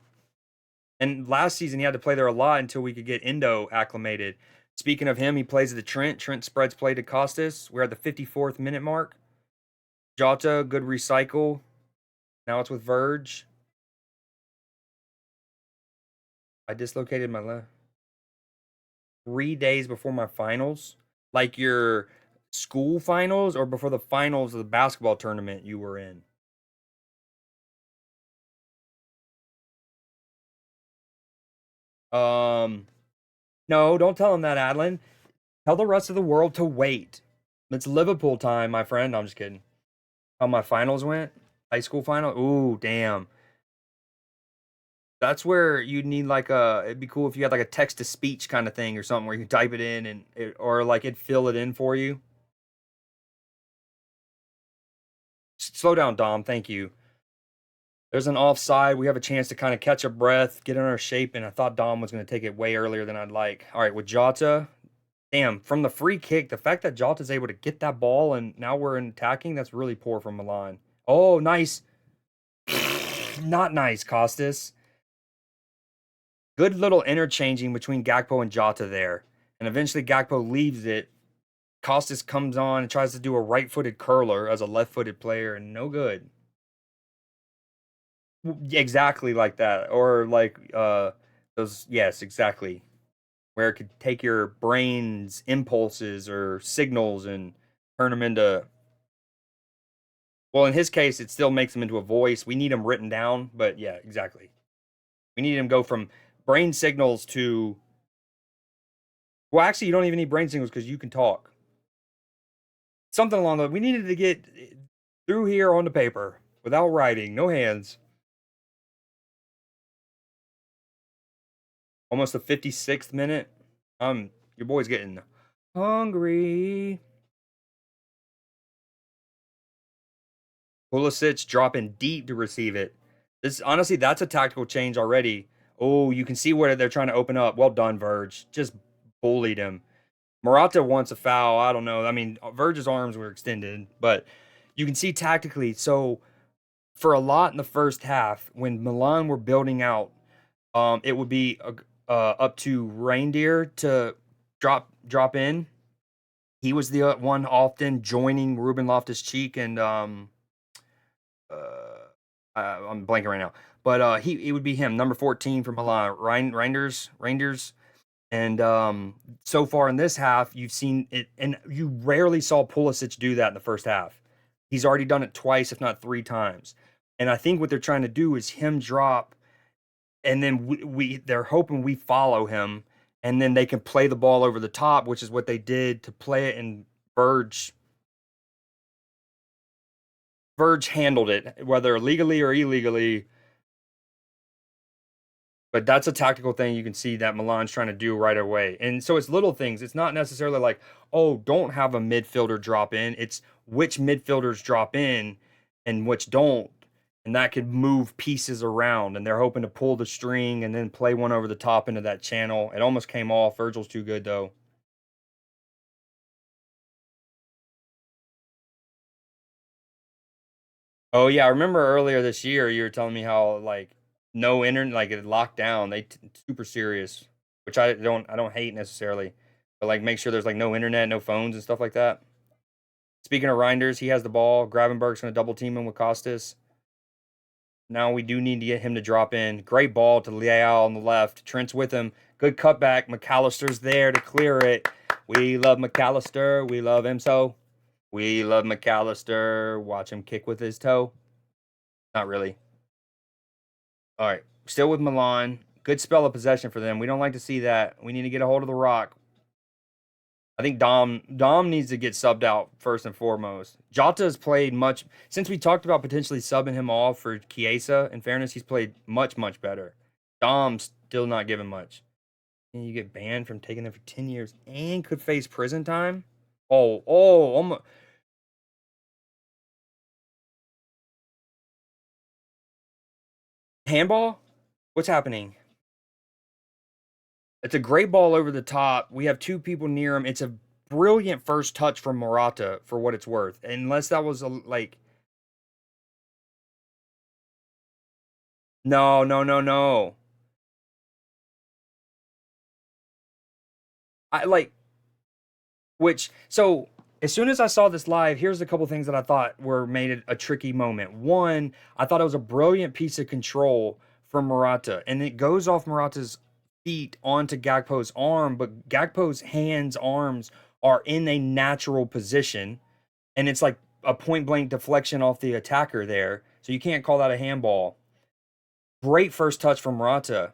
And last season he had to play there a lot until we could get Indo acclimated. Speaking of him, he plays at the Trent. Trent spreads play to Costas. We're at the 54th minute mark. Jota, good recycle. Now it's with Verge. I dislocated my left 3 days before my finals. Like your school finals or before the finals of the basketball tournament you were in? Um, no, don't tell him that, Adlin. Tell the rest of the world to wait. It's Liverpool time, my friend. I'm just kidding. How my finals went? High school final? Ooh, damn. That's where you'd need like it'd be cool if you had like a text to speech kind of thing or something where you could type it in or like it'd fill it in for you. Slow down, Dom. Thank you. There's an offside. We have a chance to kind of catch a breath, get in our shape, and I thought Dom was going to take it way earlier than I'd like. All right, with Jota, damn, from the free kick, the fact that Jota's able to get that ball and now we're in attacking, that's really poor from Milan. Oh, nice. Not nice, Costas. Good little interchanging between Gakpo and Jota there. And eventually Gakpo leaves it. Costas comes on and tries to do a right-footed curler as a left-footed player, and no good. Exactly like that. Or like those, yes, exactly. Where it could take your brain's impulses or signals and turn them into, well, in his case it still makes them into a voice. We need them written down, but yeah, exactly. We need him go from brain signals to, well, actually you don't even need brain signals because you can talk. Something along the, we needed to get through here on the paper without writing, no hands. Almost the 56th minute. Your boy's getting hungry. Pulisic dropping deep to receive it. This honestly, that's a tactical change already. Oh, you can see where they're trying to open up. Well done, Verge. Just bullied him. Morata wants a foul. I don't know. I mean, Verge's arms were extended, but you can see tactically. So for a lot in the first half, when Milan were building out, it would be up to Reindeer to drop in. He was the one often joining Ruben Loftus-Cheek and uh, I'm blanking right now, but it would be him, number 14 from Milan, Reinders, and so far in this half, you've seen it, and you rarely saw Pulisic do that in the first half. He's already done it twice, if not 3 times, and I think what they're trying to do is him drop and then they're hoping we follow him, and then they can play the ball over the top, which is what they did to play it, and Verge handled it, whether legally or illegally. But that's a tactical thing you can see that Milan's trying to do right away. And so it's little things. It's not necessarily like, oh, don't have a midfielder drop in. It's which midfielders drop in and which don't. And that could move pieces around. And they're hoping to pull the string and then play one over the top into that channel. It almost came off. Virgil's too good, though. Oh, yeah. I remember earlier this year, you were telling me how, like, no internet, like, it locked down. Super serious, which I don't hate necessarily. But, like, make sure there's, like, no internet, no phones and stuff like that. Speaking of Reinders, he has the ball. Gravenberg's going to double team him with Costas. Now we do need to get him to drop in. Great ball to Leal on the left. Trent's with him. Good cutback. McAllister's there to clear it. We love McAllister. We love him so. We love McAllister. Watch him kick with his toe. Not really. All right. Still with Milan. Good spell of possession for them. We don't like to see that. We need to get a hold of the rock. I think Dom needs to get subbed out first and foremost. Jota has played much since we talked about potentially subbing him off for Chiesa. In fairness, he's played much better. Dom's still not given much. And you get banned from taking them for 10 years and could face prison time. Almost. Handball? What's happening? It's a great ball over the top. We have two people near him. It's a brilliant first touch from Morata for what it's worth. Unless that was like no, no, no, no. I like which so as soon as I saw this live, here's a couple things that I thought were made it a tricky moment. One, I thought it was a brilliant piece of control from Morata, and it goes off Morata's feet onto Gakpo's arm, but Gakpo's arms are in a natural position, and it's like a point blank deflection off the attacker there. So you can't call that a handball. Great first touch from Morata.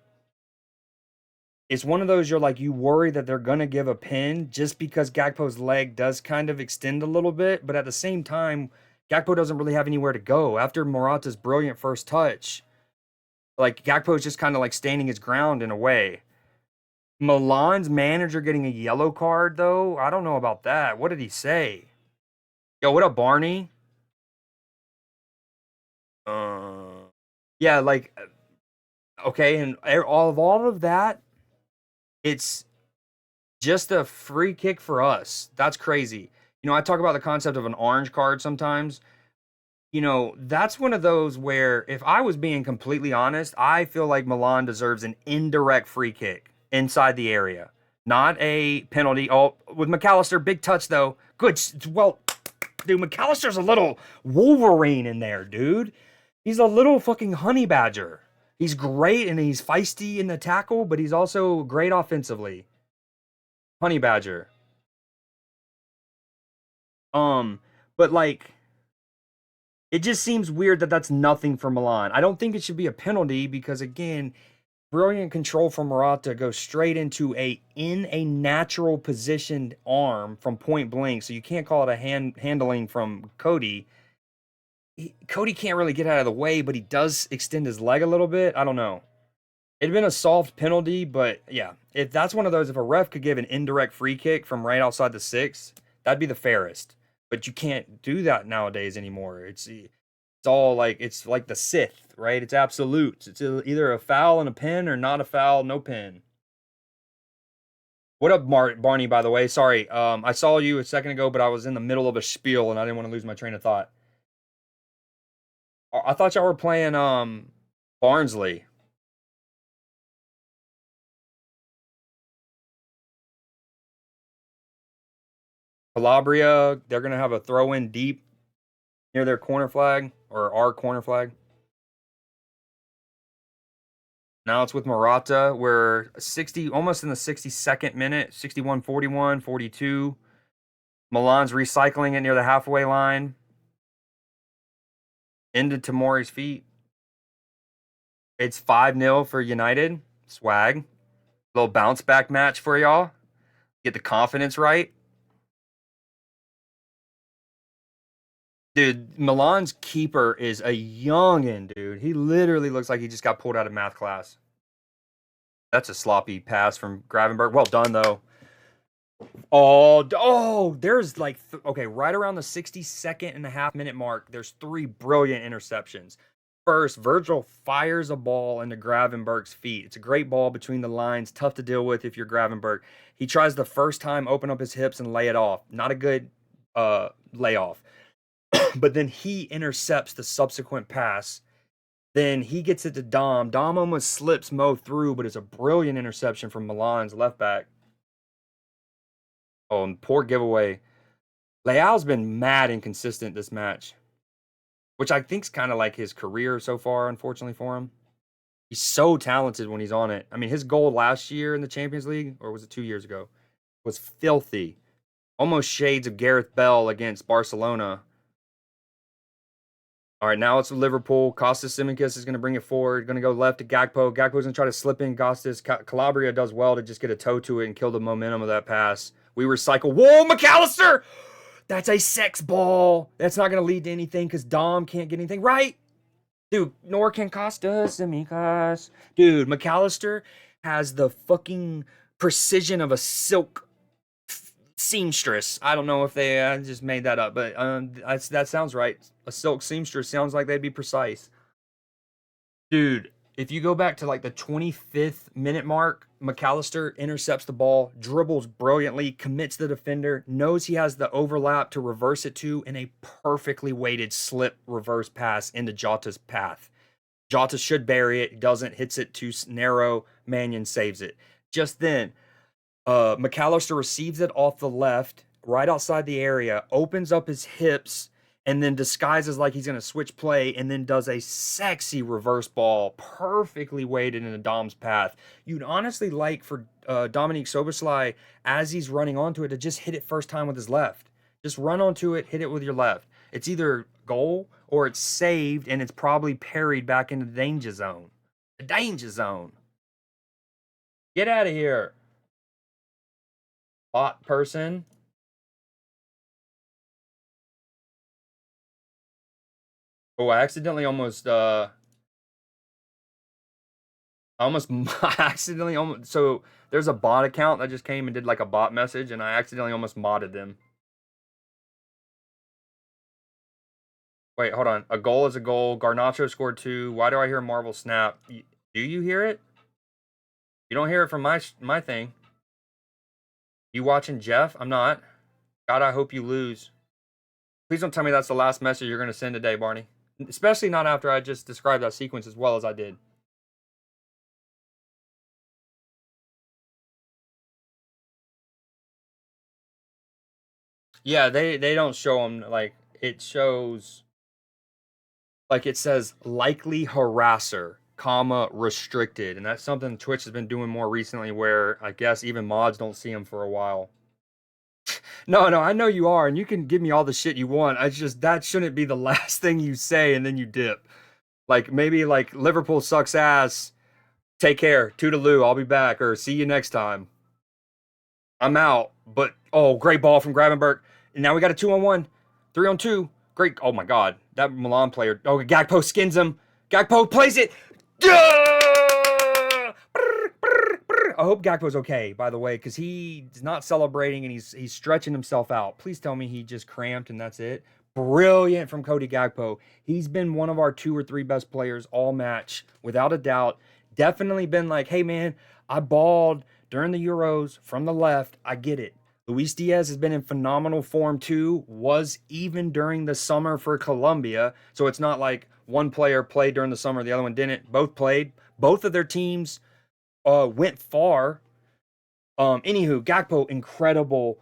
It's one of those you're like, you worry that they're going to give a pin just because Gakpo's leg does kind of extend a little bit. But at the same time, Gakpo doesn't really have anywhere to go. After Morata's brilliant first touch, like Gakpo's just kind of like standing his ground in a way. Milan's manager getting a yellow card, though, I don't know about that. What did he say? Yo, what up, Barney? Yeah, like, okay, and all of that, it's just a free kick for us. That's crazy. I talk about the concept of an orange card sometimes. That's one of those where if I was being completely honest, I feel like Milan deserves an indirect free kick inside the area, not a penalty. Oh, with McAllister, big touch though. Good. Well, dude, McAllister's a little Wolverine in there, dude. He's a little fucking honey badger. He's great and he's feisty in the tackle, but he's also great offensively. Honey badger. Um, but like it just seems weird that that's nothing for Milan. I don't think it should be a penalty because again, brilliant control from Morata goes straight into a natural positioned arm from point blank. So you can't call it a handling from Cody. Cody can't really get out of the way, but he does extend his leg a little bit. I don't know. It'd been a soft penalty, but yeah, if that's one of those, if a ref could give an indirect free kick from right outside the six, that'd be the fairest. But you can't do that nowadays anymore. It's all like it's like the Sith, right? It's absolute. It's either a foul and a pin or not a foul, no pin. What up, Barney? By the way, sorry. I saw you a second ago, but I was in the middle of a spiel and I didn't want to lose my train of thought. I thought y'all were playing Barnsley. Calabria, they're gonna have a throw in deep near their corner flag or our corner flag. Now it's with Morata. We're 60, almost in the 62nd minute, 61, 41, 42. Milan's recycling it near the halfway line. Into Tamori's feet. It's 5-0 for United. Swag. Little bounce back match for y'all. Get the confidence right. Dude, Milan's keeper is a youngin', dude. He literally looks like he just got pulled out of math class. That's a sloppy pass from Gravenberg. Well done, though. Oh, there's like, okay, right around the 62nd and a half minute mark, there's 3 brilliant interceptions. First, Virgil fires a ball into Gravenberg's feet. It's a great ball between the lines, tough to deal with if you're Gravenberg. He tries the first time, open up his hips and lay it off. Not a good layoff. But then he intercepts the subsequent pass. Then he gets it to Dom. Dom almost slips Mo through, but it's a brilliant interception from Milan's left back. Oh, and poor giveaway. Leao's been mad inconsistent this match, which I think's kind of like his career so far, unfortunately for him. He's so talented when he's on it. I mean, his goal last year in the Champions League, or was it 2 years ago, was filthy. Almost shades of Gareth Bale against Barcelona. All right, now it's Liverpool. Costas Simikas is going to bring it forward. Going to go left to Gakpo. Gakpo's going to try to slip in Costas. Calabria does well to just get a toe to it and kill the momentum of that pass. We recycle. Whoa, McAllister! That's a sex ball. That's not going to lead to anything because Dom can't get anything right. Dude, nor can Costas Simikas. Dude, McAllister has the fucking precision of a silk seamstress. I don't know if they just made that up, but that sounds right. A silk seamstress sounds like they'd be precise. Dude, if you go back to like the 25th minute mark, McAllister intercepts the ball, dribbles brilliantly, commits the defender, knows he has the overlap to reverse it to, in a perfectly weighted slip reverse pass into Jota's path. Jota should bury it, doesn't, hits it too narrow, Mannion saves it. Just then, McAllister receives it off the left, right outside the area, opens up his hips, and then disguises like he's going to switch play, and then does a sexy reverse ball, perfectly weighted into Dom's path. You'd honestly like for Dominique Soboslai, as he's running onto it, to just hit it first time with his left. Just run onto it, hit it with your left. It's either goal or it's saved, and it's probably parried back into the danger zone. The danger zone. Get out of here. Bot person. Oh, I accidentally almost accidentally almost, so there's a bot account that just came and did like a bot message, and I accidentally almost modded them. Wait, hold on. A goal is a goal. Garnacho scored 2. Why do I hear Marvel snap? Do you hear it? You don't hear it from my thing. You watching Jeff? I'm not. God, I hope you lose. Please don't tell me that's the last message you're going to send today, Barney. Especially not after I just described that sequence as well as I did. Yeah, they don't show them, like, it shows, like, it says likely harasser, comma, restricted. And that's something Twitch has been doing more recently, where I guess even mods don't see them for a while. No, I know you are, and you can give me all the shit you want. I just, that shouldn't be the last thing you say and then you dip. Like, maybe like Liverpool sucks ass. Take care. Toodaloo. I'll be back, or see you next time. I'm out. But oh, great ball from Gravenberg. And now we got a 2-on-1, 3-on-2. Great. Oh my god. That Milan player. Oh, Gakpo skins him. Gakpo plays it. I hope Gakpo's okay, by the way, because he's not celebrating and he's stretching himself out. Please tell me he just cramped and that's it. Brilliant from Cody Gakpo. He's been one of our 2 or 3 best players all match, without a doubt. Definitely been like, hey man, I balled during the Euros from the left. I get it. Luis Diaz has been in phenomenal form too, was even during the summer for Colombia. So it's not like one player played during the summer, the other one didn't. Both played. Both of their teams went far. Anywho, Gakpo, incredible.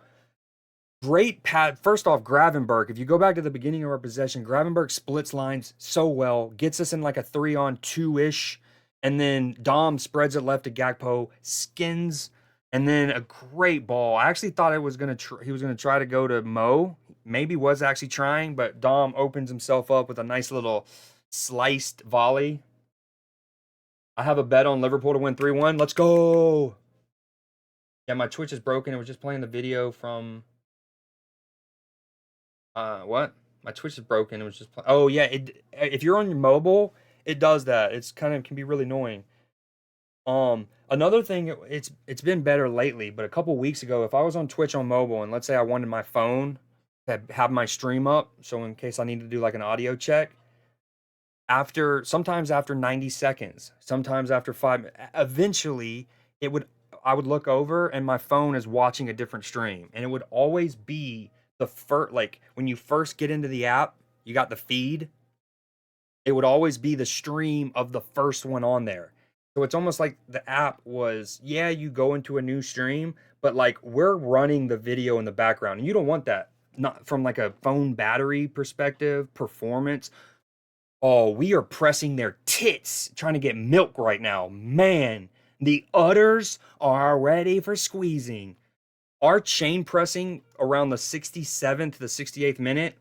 Great pad. First off, Gravenberg. If you go back to the beginning of our possession, Gravenberg splits lines so well, gets us in like a 3-on-2-ish, and then Dom spreads it left to Gakpo, skins, and then a great ball. I actually thought he was gonna try to go to Mo. Maybe was actually trying, but Dom opens himself up with a nice little sliced volley. I have a bet on Liverpool to win 3-1. Let's go. Yeah, my Twitch is broken. It was just playing the video from what? My Twitch is broken. It was just oh yeah, if you're on your mobile, it does that. It's kind of can be really annoying. Another thing, it's been better lately, but a couple weeks ago, if I was on Twitch on mobile and let's say I wanted my phone to have my stream up, so in case I need to do like an audio check, sometimes after 90 seconds, sometimes after 5, eventually it would I would look over and my phone is watching a different stream, and it would always be the first, like when you first get into the app, you got the feed, it would always be the stream of the first one on there. So it's almost like the app was, yeah, you go into a new stream, but like we're running the video in the background. And you don't want that. Not from like a phone battery perspective, performance. Oh, we are pressing their tits trying to get milk right now. Man, the udders are ready for squeezing. Our chain pressing around the 67th to the 68th minute,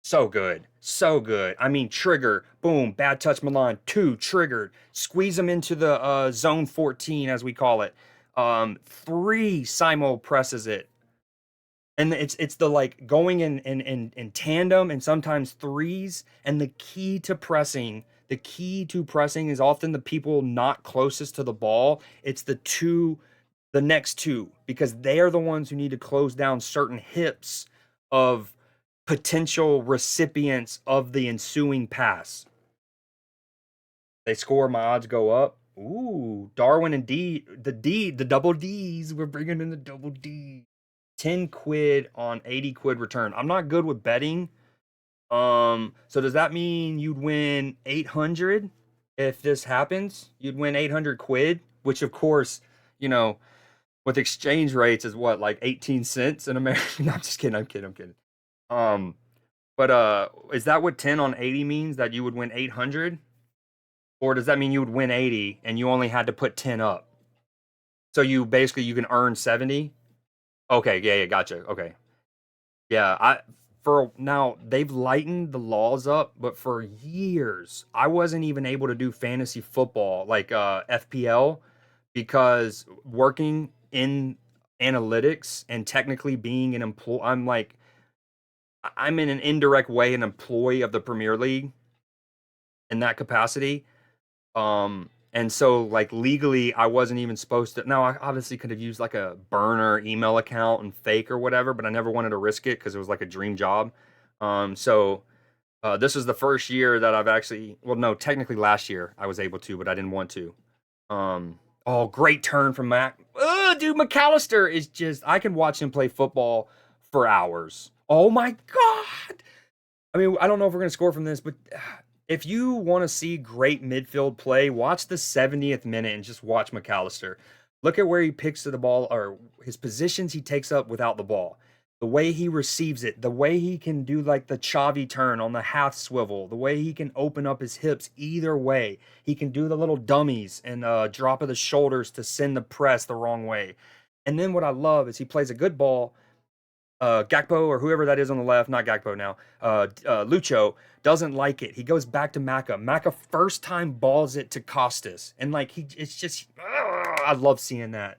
so good. So good. I mean, trigger, boom, bad touch Milan, 2, triggered. Squeeze them into the zone 14, as we call it. 3, Simo presses it. And it's the like going in tandem and sometimes threes. And the key to pressing is often the people not closest to the ball. It's the next two, because they are the ones who need to close down certain hips of potential recipients of the ensuing pass. They score, my odds go up. Ooh, Darwin and the double D's. We're bringing in the double D. 10 quid on 80 quid return. I'm not good with betting. So does that mean you'd win 800 if this happens? You'd win 800 quid, which of course, you know, with exchange rates is what, like 18 cents in America? No, I'm just kidding. I'm kidding. Um, but is that what 10 on 80 means? That you would win 800? Or does that mean you would win 80 and you only had to put 10 up? So you basically you can earn 70? Okay, yeah, gotcha. Okay. Yeah, I for now they've lightened the laws up, but for years I wasn't even able to do fantasy football like FPL, because working in analytics and technically being an employee, I'm in an indirect way an employee of the Premier League in that capacity. And so like legally I wasn't even supposed to. Now I obviously could have used like a burner email account and fake or whatever, but I never wanted to risk it because it was like a dream job. This is the first year that I've actually, well, no, technically last year I was able to, but I didn't want to. Oh, great turn from Mac. Dude, McAllister is just, I can watch him play football for hours. Oh my God. I mean, I don't know if we're going to score from this, but if you want to see great midfield play, watch the 70th minute and just watch McAllister. Look at where he picks the ball, or his positions he takes up without the ball. The way he receives it, the way he can do like the Xavi turn on the half swivel, the way he can open up his hips either way. He can do the little dummies and drop of the shoulders to send the press the wrong way. And then what I love is he plays a good ball. Gakpo or whoever that is on the left, not Gakpo now, Lucho doesn't like it. He goes back to Maka. Maka first time balls it to Costas, and like it's just, I love seeing that.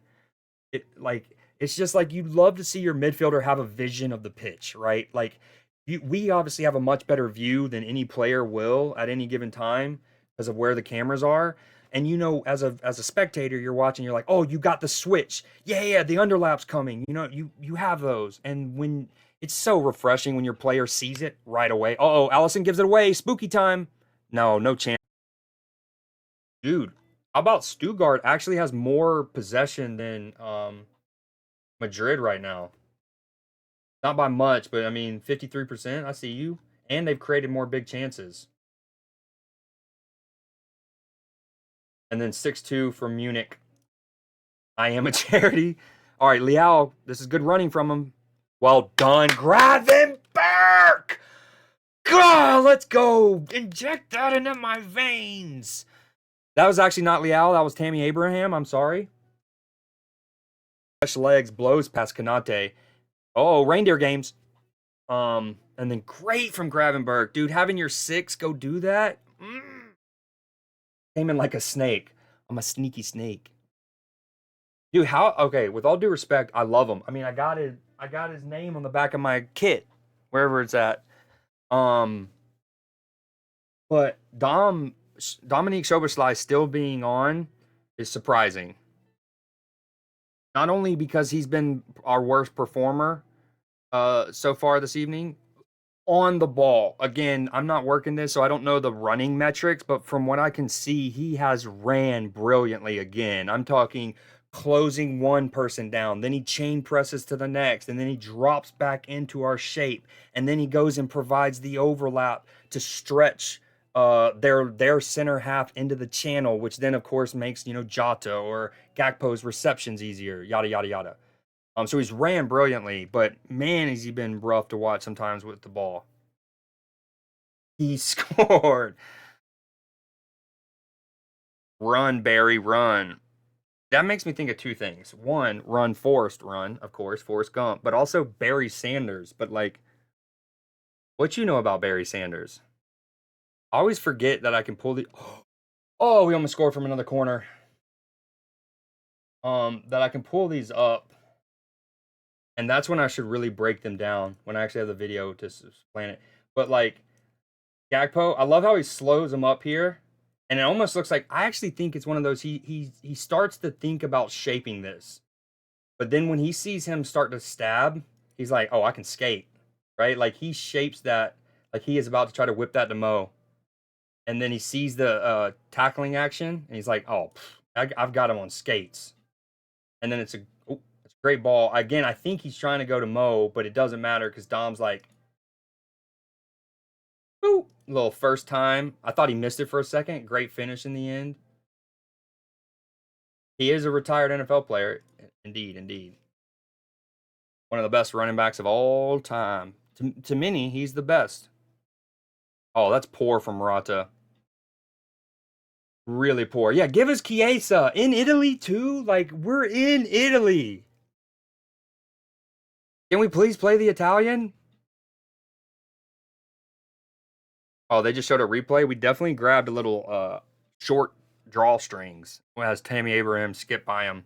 It's just like you'd love to see your midfielder have a vision of the pitch, right? Like we obviously have a much better view than any player will at any given time because of where the cameras are. And as a spectator, you're watching, you're like, oh, you got the switch. Yeah, the underlap's coming. You have those. And when it's so refreshing when your player sees it right away. Oh, Allison gives it away. Spooky time. No chance. Dude, how about Stuttgart actually has more possession than Madrid right now? Not by much, but I mean 53%. I see you. And they've created more big chances. And then 6-2 for Munich. I am a charity. All right, Liao, this is good running from him. Well done, Gravenberg! God, let's go. Inject that into my veins. That was actually not Liao. That was Tammy Abraham. I'm sorry. Fresh legs, blows past Kanate. Oh, reindeer games. And then great from Gravenberg. Dude, having your 6 go do that. Came in like a snake. I'm a sneaky snake. Dude, how okay, with all due respect, I love him. I mean, I got his name on the back of my kit, wherever it's at. Um, but Dominique Soberslai still being on is surprising. Not only because he's been our worst performer so far this evening, on the ball. Again, I'm not working this, so I don't know the running metrics, but from what I can see, he has ran brilliantly again. I'm talking closing one person down, then he chain presses to the next, and then he drops back into our shape, and then he goes and provides the overlap to stretch their center half into the channel, which then of course makes Jota or Gakpo's receptions easier, yada yada yada. So he's ran brilliantly, but man, has he been rough to watch sometimes with the ball. He scored. Run, Barry, run. That makes me think of two things. One, run, Forrest, run, of course, Forrest Gump, but also Barry Sanders. But like, what you know about Barry Sanders? I always forget that I can pull the. Oh, we almost scored from another corner. That I can pull these up, and that's when I should really break them down when I actually have the video to explain it. But like, Gakpo, I love how he slows him up here. And it almost looks like I actually think it's one of those he starts to think about shaping this. But then when he sees him start to stab, he's like, "Oh, I can skate." Right? Like he shapes that like he is about to try to whip that to Mo. And then he sees the tackling action and he's like, "Oh, I've got him on skates." And then it's a great ball. Again, I think he's trying to go to Mo, but it doesn't matter cuz Dom's like, "Ooh, little first time." I thought he missed it for a second. Great finish in the end. He is a retired NFL player. Indeed, indeed. One of the best running backs of all time. To many, he's the best. Oh, that's poor from Morata. Really poor. Yeah, give us Chiesa. In Italy, too? Like, we're in Italy. Can we please play the Italian? Oh, they just showed a replay. We definitely grabbed a little short drawstrings as Tammy Abraham skipped by him.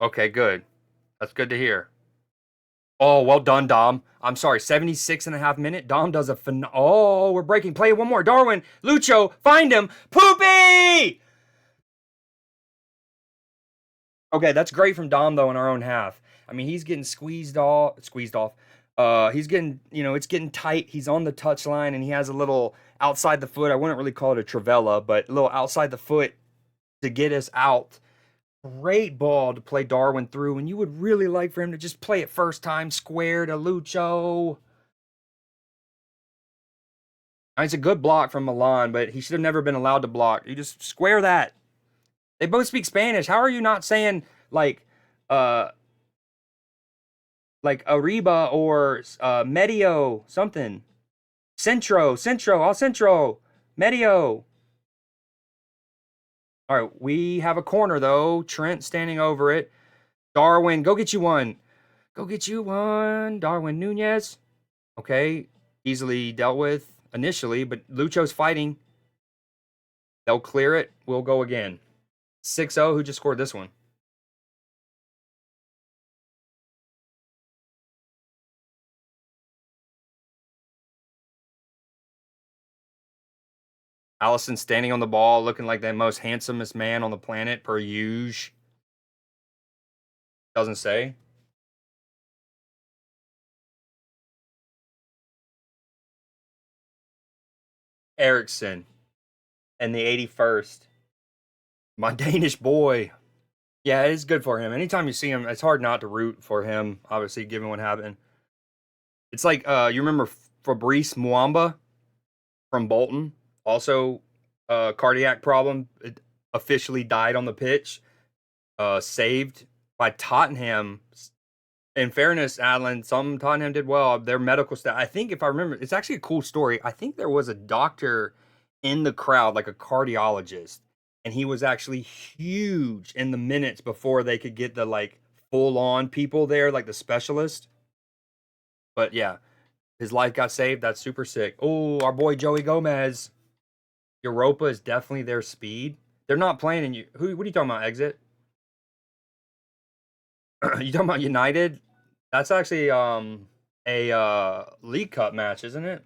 Okay, good. That's good to hear. Oh, well done, Dom. I'm sorry, 76 and a half minute. Dom does a oh, we're breaking. Play one more. Darwin, Lucho, find him. Poopy! Okay, that's great from Dom, though, in our own half. I mean, he's getting squeezed off. He's getting, it's getting tight. He's on the touch line, and he has a little outside the foot. I wouldn't really call it a Travella, but a little outside the foot to get us out. Great ball to play Darwin through, and you would really like for him to just play it first time square to Lucho. It's a good block from Milan, but he should have never been allowed to block. You just square that. They both speak Spanish. How are you not saying uh like Arriba or Medio something? Centro, al centro, Medio. All right, we have a corner though. Trent standing over it. Darwin, go get you one. Go get you one. Darwin Nunez. Okay, easily dealt with initially, but Lucho's fighting. They'll clear it. We'll go again. 6-0. Who just scored this one? Allison standing on the ball, looking like the most handsomest man on the planet, per usual. Doesn't say. Ericsson and the 81st. My Danish boy. Yeah, it's good for him. Anytime you see him, it's hard not to root for him, obviously, given what happened. It's like, you remember Fabrice Muamba from Bolton? Also, cardiac problem. It officially died on the pitch. Saved by Tottenham. In fairness, Adeline, some Tottenham did well. Their medical staff, I think, if I remember, it's actually a cool story. I think there was a doctor in the crowd, like a cardiologist, and he was actually huge in the minutes before they could get the like full on people there, like the specialist. But yeah, his life got saved. That's super sick. Oh, our boy Joey Gomez. Europa is definitely their speed. They're not playing in you. Who? What are you talking about? Exit? You talking about United? That's actually a League Cup match, isn't it?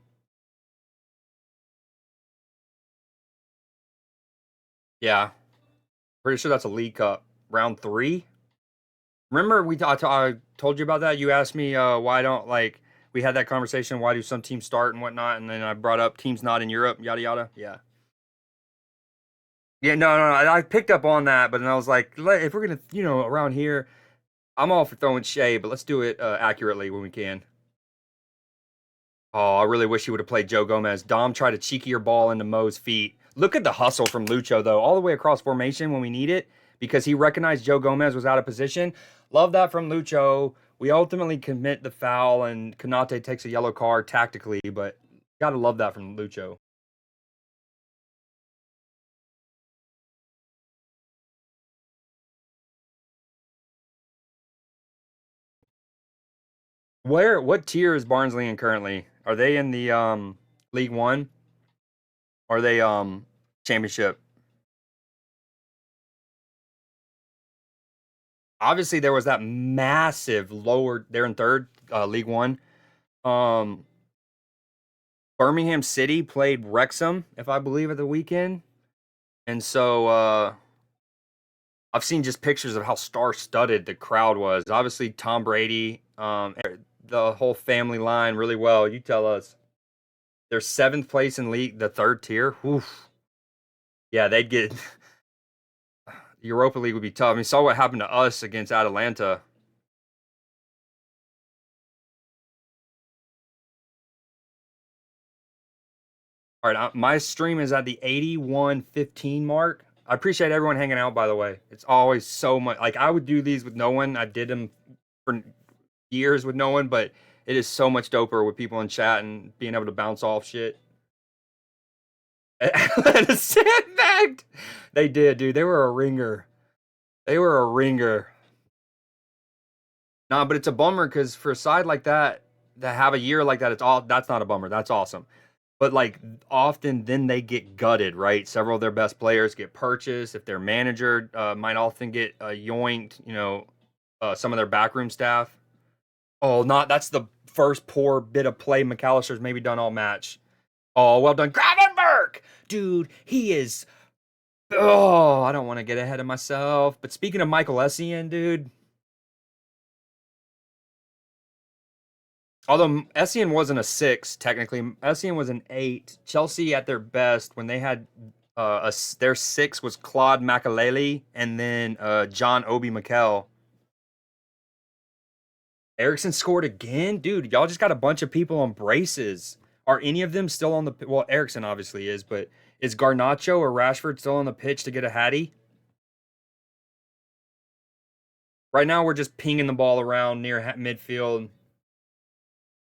Yeah, pretty sure that's a League Cup round three. Remember I told you about that. You asked me why don't like we had that conversation. Why do some teams start and whatnot? And then I brought up teams not in Europe, yada yada. Yeah. Yeah, no. I picked up on that, but then I was like, if we're gonna, around here, I'm all for throwing shade, but let's do it accurately when we can. Oh, I really wish he would have played Joe Gomez. Dom tried a cheekier ball into Mo's feet. Look at the hustle from Lucho, though, all the way across formation when we need it because he recognized Joe Gomez was out of position. Love that from Lucho. We ultimately commit the foul, and Konate takes a yellow card tactically, but gotta love that from Lucho. What tier is Barnsley in currently? Are they in the League One? Or are they Championship? Obviously, there was that massive lower. They're in third, League One. Um, Birmingham City played Wrexham, if I believe, at the weekend, and so I've seen just pictures of how star-studded the crowd was. Obviously, Tom Brady, the whole family line, really well. You tell us. They're seventh place in league, the third tier. Oof. Yeah, they'd get the Europa League would be tough. I mean, saw what happened to us against Atalanta. All right, my stream is at the 81:15 mark. I appreciate everyone hanging out, by the way. It's always so much. Like, I would do these with no one. I did them for years with no one, but it is so much doper with people in chat and being able to bounce off shit. Atlanta sandbagged. They did, dude. They were a ringer. They were a ringer. Nah, but it's a bummer because for a side like that, to have a year like that, that's not a bummer. That's awesome. But like often then they get gutted, right? Several of their best players get purchased. If their manager might often get yoinked, some of their backroom staff. Oh, not that's the first poor bit of play McAllister's maybe done all match. Oh, well done, Gravenberg, dude. He is. Oh, I don't want to get ahead of myself. But speaking of Michael Essien, dude, although Essien wasn't a six, technically, Essien was an eight. Chelsea at their best when they had their six was Claude Makaleli and then John Obi Mikel. Erickson scored again, dude. Y'all just got a bunch of people on braces. Are any of them still on the? Well, Erickson obviously is, but is Garnacho or Rashford still on the pitch to get a hattie? Right now, we're just pinging the ball around near midfield.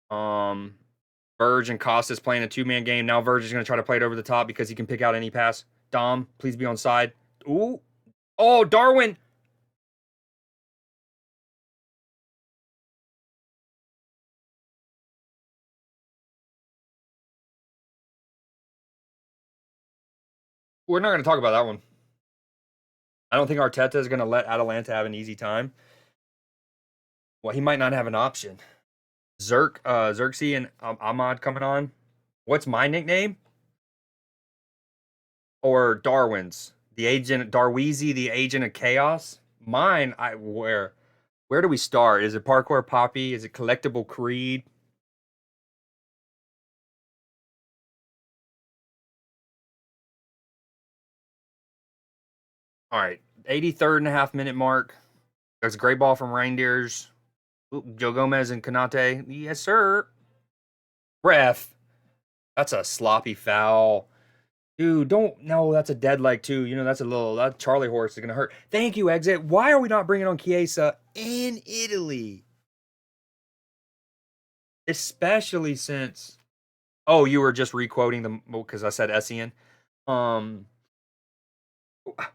Um, Verge and Costas playing a two-man game. Now Verge is going to try to play it over the top because he can pick out any pass. Dom, please be on side. Ooh. Oh, Darwin. We're not going to talk about that one. I don't think Arteta is going to let Atalanta have an easy time. Well, he might not have an option. Xerxes and Ahmad coming on. What's my nickname? Or Darwin's? The agent Darweezy, the agent of chaos. Mine, I where do we start? Is it Parkour Poppy? Is it Collectible Creed? All right, 83rd and a half minute mark. There's a great ball from Reindeers. Ooh, Joe Gomez and Kanate. Yes, sir. Ref. That's a sloppy foul. Dude, don't. No, that's a dead leg, too. That's a little. That Charlie horse is going to hurt. Thank you, Exit. Why are we not bringing on Chiesa in Italy? Especially since. Oh, you were just requoting them because I said Essien. Um,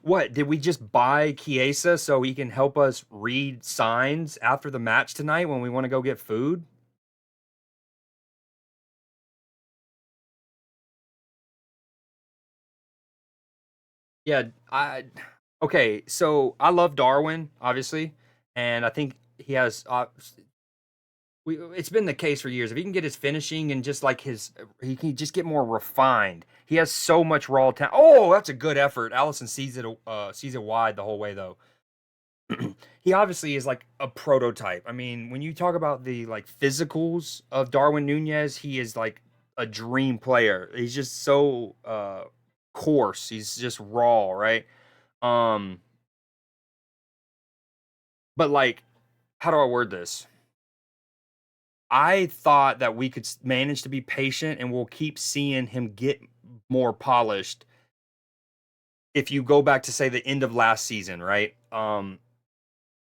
What did we just buy Chiesa so he can help us read signs after the match tonight when we want to go get food? Yeah, I okay. So I love Darwin, obviously, and I think he has. It's been the case for years. If he can get his finishing and just like he can just get more refined. He has so much raw talent. Oh, that's a good effort. Allison sees it wide the whole way though. He obviously is like a prototype. I mean, when you talk about the like physicals of Darwin Nunez, he is like a dream player. He's just so coarse. He's just raw, right? Um, but like, how do I word this? I thought that we could manage to be patient and we'll keep seeing him get more polished if you go back to say the end of last season, right?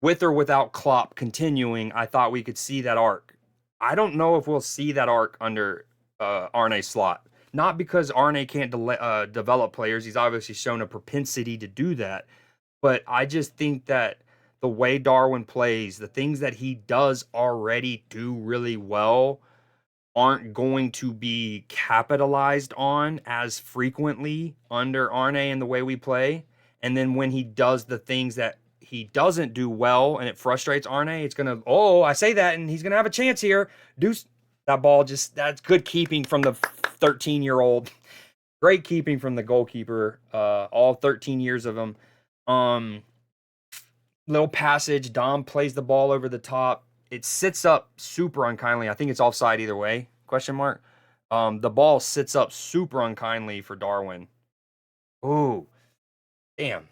With or without Klopp continuing, I thought we could see that arc. I don't know if we'll see that arc under Arne Slot. Not because Arne can't develop players. He's obviously shown a propensity to do that. But I just think that the way Darwin plays, the things that he does already do really well, aren't going to be capitalized on as frequently under Arne and the way we play. And then when he does the things that he doesn't do well and it frustrates Arne, it's going to, oh, I say that and he's going to have a chance here. Deuce, that ball just, that's good keeping from the 13-year-old. Great keeping from the goalkeeper, all 13 years of him. Um, Little passage. Dom plays the ball over the top. It sits up super unkindly. I think it's offside either way. Question mark. The ball sits up super unkindly for Darwin. Ooh, damn.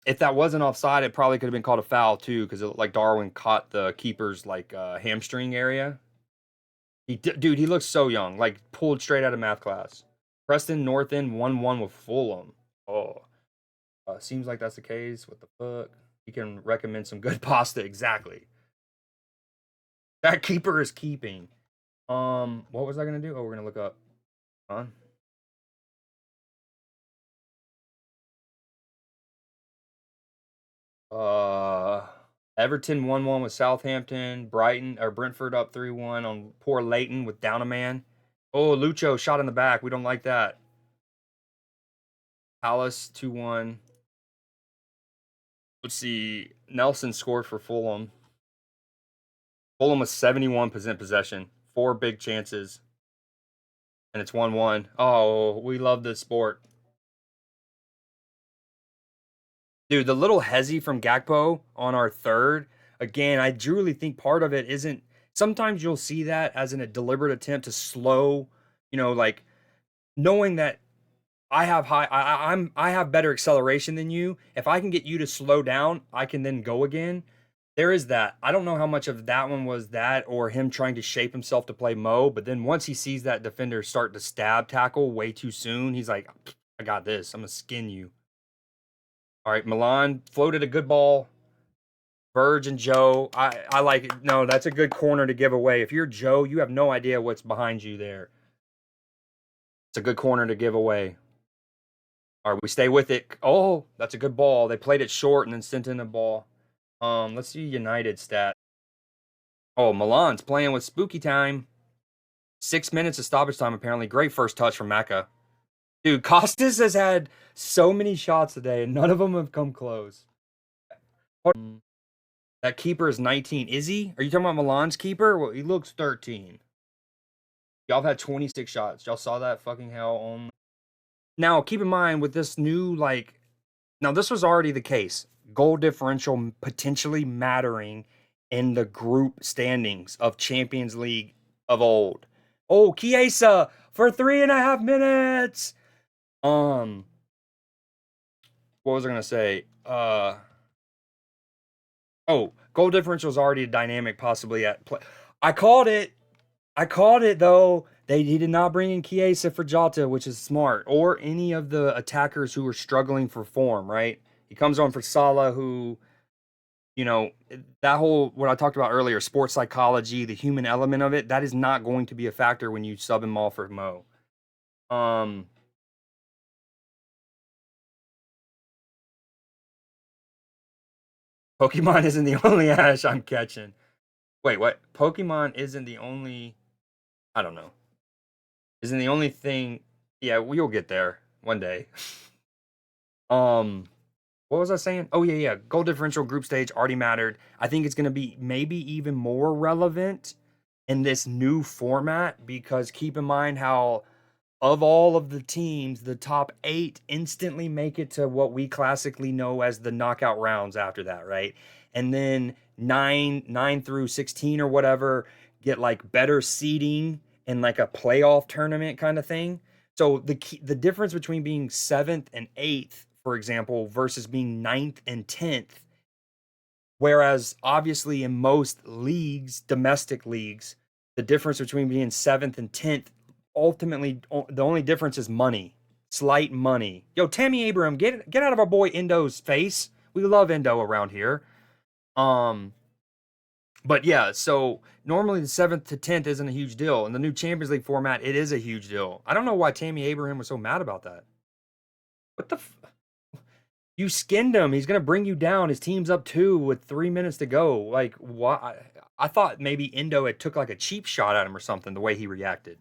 If that wasn't offside, it probably could have been called a foul too, because it looked like Darwin caught the keeper's like hamstring area. Dude, he looks so young, like pulled straight out of math class. Preston North End 1-1 with Fulham. Oh, seems like that's the case. What the fuck? You can recommend some good pasta. Exactly. That keeper is keeping. What was I gonna do? Oh, we're gonna look up. On. Uh, Everton 1-1 with Southampton. Brighton or Brentford up 3-1 on poor Leighton with down a man. Oh, Lucho shot in the back. We don't like that. Palace 2-1. Let's see. Nelson scored for Fulham. Fulham was 71% possession. Four big chances. And it's 1-1. Oh, we love this sport. Dude, the little hezzy from Gakpo on our third, again, I truly think part of it isn't. Sometimes you'll see that as a deliberate attempt to slow, like knowing that I have better acceleration than you. If I can get you to slow down, I can then go again. There is that. I don't know how much of that one was that or him trying to shape himself to play Mo, but then once he sees that defender start to stab tackle way too soon, he's like, I got this. I'm gonna skin you. All right, Milan floated a good ball. Verge and Joe, I like it. No, that's a good corner to give away. If you're Joe, you have no idea what's behind you there. It's a good corner to give away. All right, we stay with it. Oh, that's a good ball. They played it short and then sent in the ball. Let's see United stat. Oh, Milan's playing with spooky time. 6 minutes of stoppage time, apparently. Great first touch from Maka. Dude, Costas has had so many shots today, and none of them have come close. That keeper is 19. Is he? Are you talking about Milan's keeper? Well, he looks 13. Y'all have had 26 shots. Y'all saw that fucking hell on. Now, keep in mind with this new, now this was already the case. Goal differential potentially mattering in the group standings of Champions League of old. Oh, Chiesa for 3.5 minutes. What was I gonna say? Oh, goal differential is already a dynamic, possibly at play. I called it. I called it though. He did not bring in Chiesa for Jota, which is smart, or any of the attackers who were struggling for form. Right? He comes on for Salah, who, that whole what I talked about earlier, sports psychology, the human element of it, that is not going to be a factor when you sub him all for Mo. Um, Pokemon isn't the only Ash I'm catching. Wait, what? Pokemon isn't the only. I don't know. Isn't the only thing. Yeah, we'll get there one day. um, what was I saying? Oh yeah. Goal differential group stage already mattered. I think it's gonna be maybe even more relevant in this new format because keep in mind how of all of the teams, the top 8 instantly make it to what we classically know as the knockout rounds after that, right? And then 9 through 16 or whatever get like better seeding in like a playoff tournament kind of thing. So the difference between being 7th and 8th, for example, versus being 9th and 10th, whereas obviously in most leagues, domestic leagues, the difference between being 7th and 10th, ultimately the only difference is money, slight money. Yo, Tammy Abraham, get out of our boy Endo's face. We love Endo around here. Um, but yeah, so normally the 7th to 10th isn't a huge deal. In the new Champions League format, it is a huge deal. I don't know why Tammy Abraham was so mad about that. What the? You skinned him. He's gonna bring you down. His team's up 2 with 3 minutes to go. Like, why? I thought maybe Endo had took like a cheap shot at him or something. The way he reacted.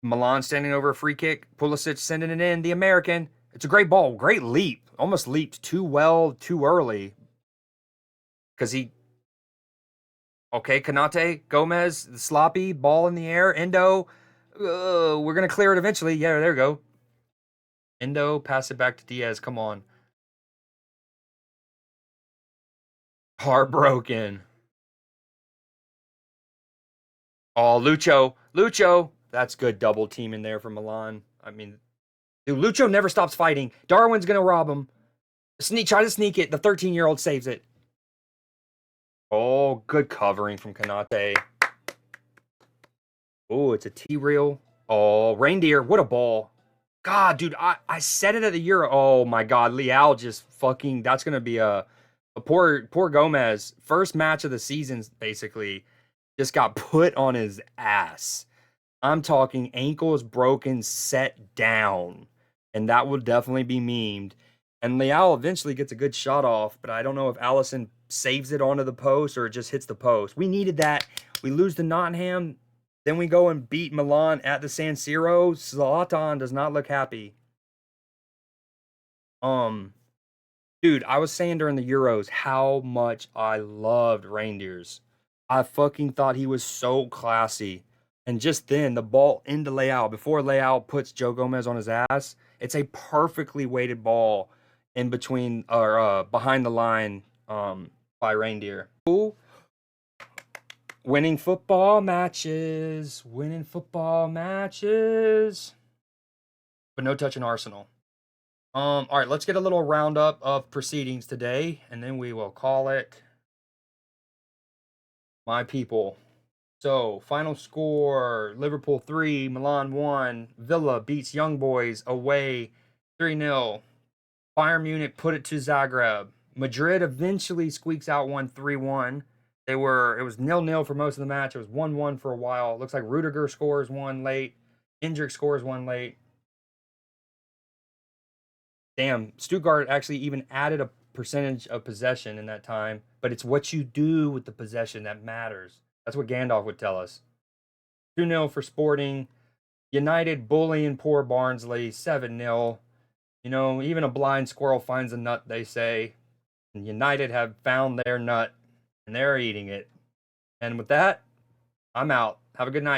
Milan standing over a free kick. Pulisic sending it in. The American. It's a great ball. Great leap. Almost leaped too well, too early. Because he. Okay, Kanate, Gomez, the sloppy ball in the air. Endo. We're gonna clear it eventually. Yeah, there we go. Endo, pass it back to Diaz. Come on. Heartbroken. Oh, Lucho. That's good double team in there for Milan. I mean, dude, Lucho never stops fighting. Darwin's gonna rob him. Try to sneak it. The 13-year-old saves it. Oh, good covering from Kanate. Oh, it's a T-reel. Oh, reindeer. What a ball. God, dude, I said it at the Euro. Oh my God, Leal just fucking. That's gonna be a poor Gomez. First match of the season, basically, just got put on his ass. I'm talking ankles broken, set down. And that will definitely be memed. And Leal eventually gets a good shot off, but I don't know if Allison saves it onto the post or it just hits the post. We needed that. We lose to Nottingham. Then we go and beat Milan at the San Siro. Zlatan does not look happy. Um, Dude, I was saying during the Euros how much I loved Reindeers. I fucking thought he was so classy. And just then, the ball into Leao, before Leao puts Joe Gomez on his ass, it's a perfectly weighted ball in between or behind the line by Reindeer. Ooh, winning football matches, but no touching Arsenal. All right, let's get a little roundup of proceedings today, and then we will call it my people. So, final score Liverpool 3, Milan 1. Villa beats Young Boys away 3-0. Bayern Munich put it to Zagreb. Madrid eventually squeaks out 1 3-1. It was 0-0 for most of the match. It was 1-1 for a while. It looks like Rudiger scores one late. Indrik scores one late. Damn, Stuttgart actually even added a percentage of possession in that time, but it's what you do with the possession that matters. That's what Gandalf would tell us. 2-0 for Sporting. United bullying poor Barnsley 7-0. You know, even a blind squirrel finds a nut, they say. And United have found their nut and they're eating it. And with that, I'm out. Have a good night.